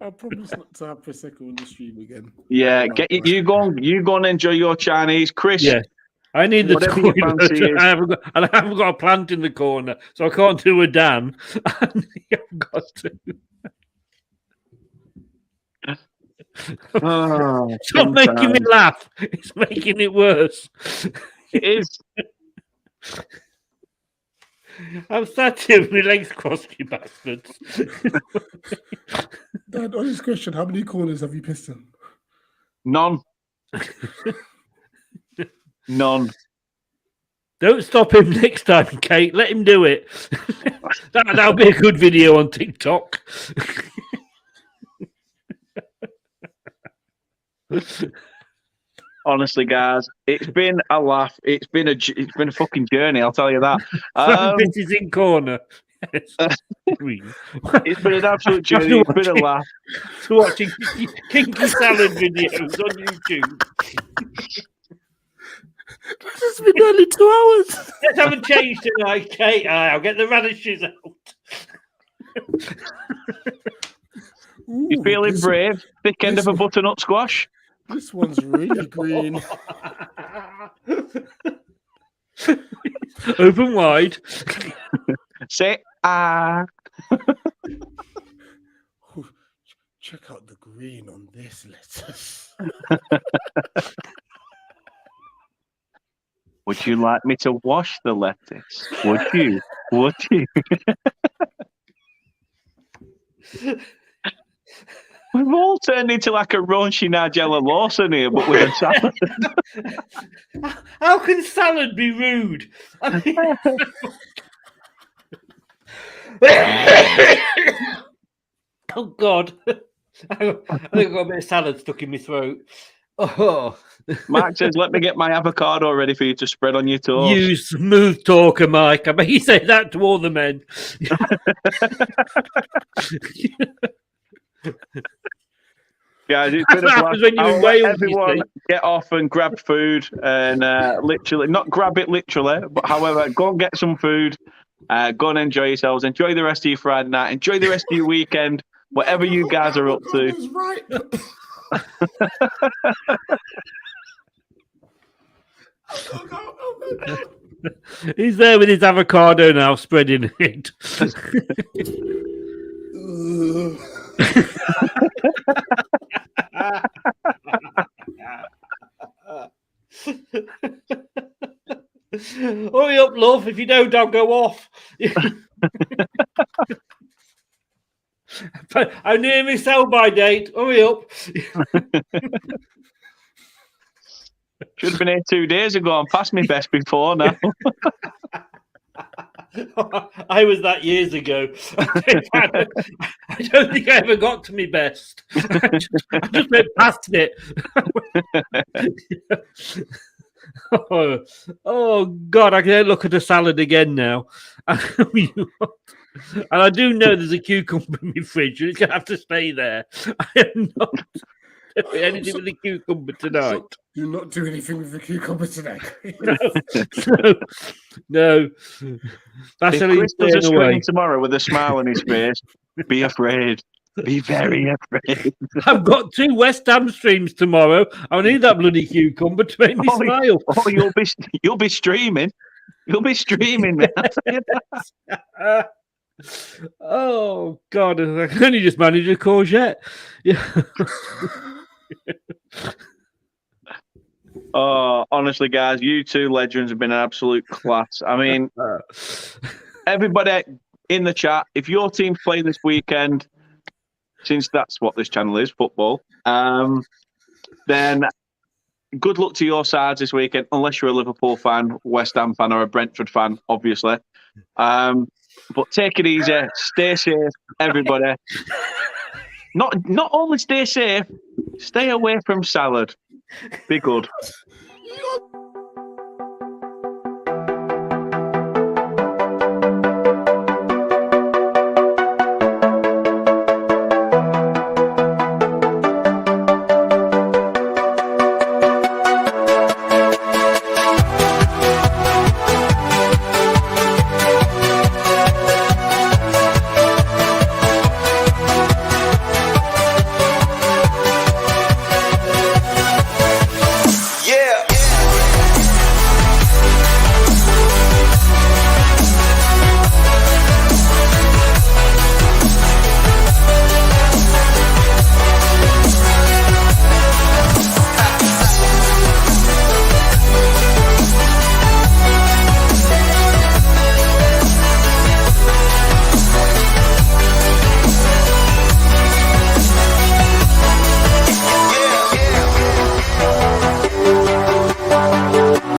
S3: I'll promise not to have Prosecco on the stream again.
S1: Yeah, you go and enjoy your Chinese, Chris.
S2: Yeah, I need the
S1: whatever your
S2: toilet.
S1: fancy is.
S2: I haven't got a plant in the corner, so I can't do a Dan. I've got to.
S1: Oh,
S2: Stop making me laugh. It's making it worse.
S1: It is.
S2: I'm sat here with my legs crossed, you bastards.
S3: Dad, honest question, how many corners have you pissed in?
S1: None. None.
S2: Don't stop him next time, Kate. Let him do it. That'll be a good video on TikTok.
S1: Honestly, guys, it's been a laugh. It's been a fucking journey. I'll tell you that.
S2: This is in corner. Yes.
S1: It's been an absolute journey. It's been a laugh.
S2: To watching kinky salad videos on YouTube.
S3: It's been nearly 2 hours.
S2: Let's have a change tonight, Kate. I'll get the radishes out.
S1: You feeling brave? Thick end of a butternut squash?
S3: This one's really green.
S2: Open wide.
S1: Say
S3: Check out the green on this lettuce.
S1: Would you like me to wash the lettuce? Would you? Would you? We've all turned into like a raunchy Nigella Lawson here, but with a salad.
S2: How can salad be rude? I mean... Oh, God. I think I've got a bit of salad stuck in my throat. Oh.
S1: Mark says, let me get my avocado ready for you to spread on your toast.
S2: You smooth talker, Mike. I bet you say that to all the men.
S1: Guys, it's been a blast.
S2: When you're in Wales,
S1: everyone get off and grab food and literally, not grab it literally, but however, go and get some food. Go and enjoy yourselves. Enjoy the rest of your Friday night. Enjoy the rest of your weekend. Whatever you guys are up to.
S3: Right.
S2: He's there with his avocado now, spreading it. Hurry up, love. If you don't, I'll go off. I'm near my sell-by date. Hurry up.
S1: Should have been here 2 days ago and passed me best before now.
S2: I was that years ago. I don't think I ever got to me best. I just went past it. Oh, God, I can look at the salad again now. And I do know there's a cucumber in my fridge, and it's going to have to stay there. I am not doing anything with the cucumber tonight.
S3: You're not doing anything with the cucumber today.
S2: No. That's
S1: if Chris does a screen tomorrow with a smile on his face, be afraid. Be very afraid.
S2: I've got 2 West Ham streams tomorrow. I need that bloody cucumber to make me smile.
S1: Oh, you'll be streaming. You'll be streaming, man.
S2: Oh, God. I can only just manage a courgette. Yeah.
S1: Oh, honestly, guys, you two legends have been an absolute class. I mean, everybody in the chat, if your team's playing this weekend, since that's what this channel is, football, then good luck to your sides this weekend, unless you're a Liverpool fan, West Ham fan, or a Brentford fan, obviously. But take it easy, stay safe, everybody. Not only stay safe, stay away from salad. Be good.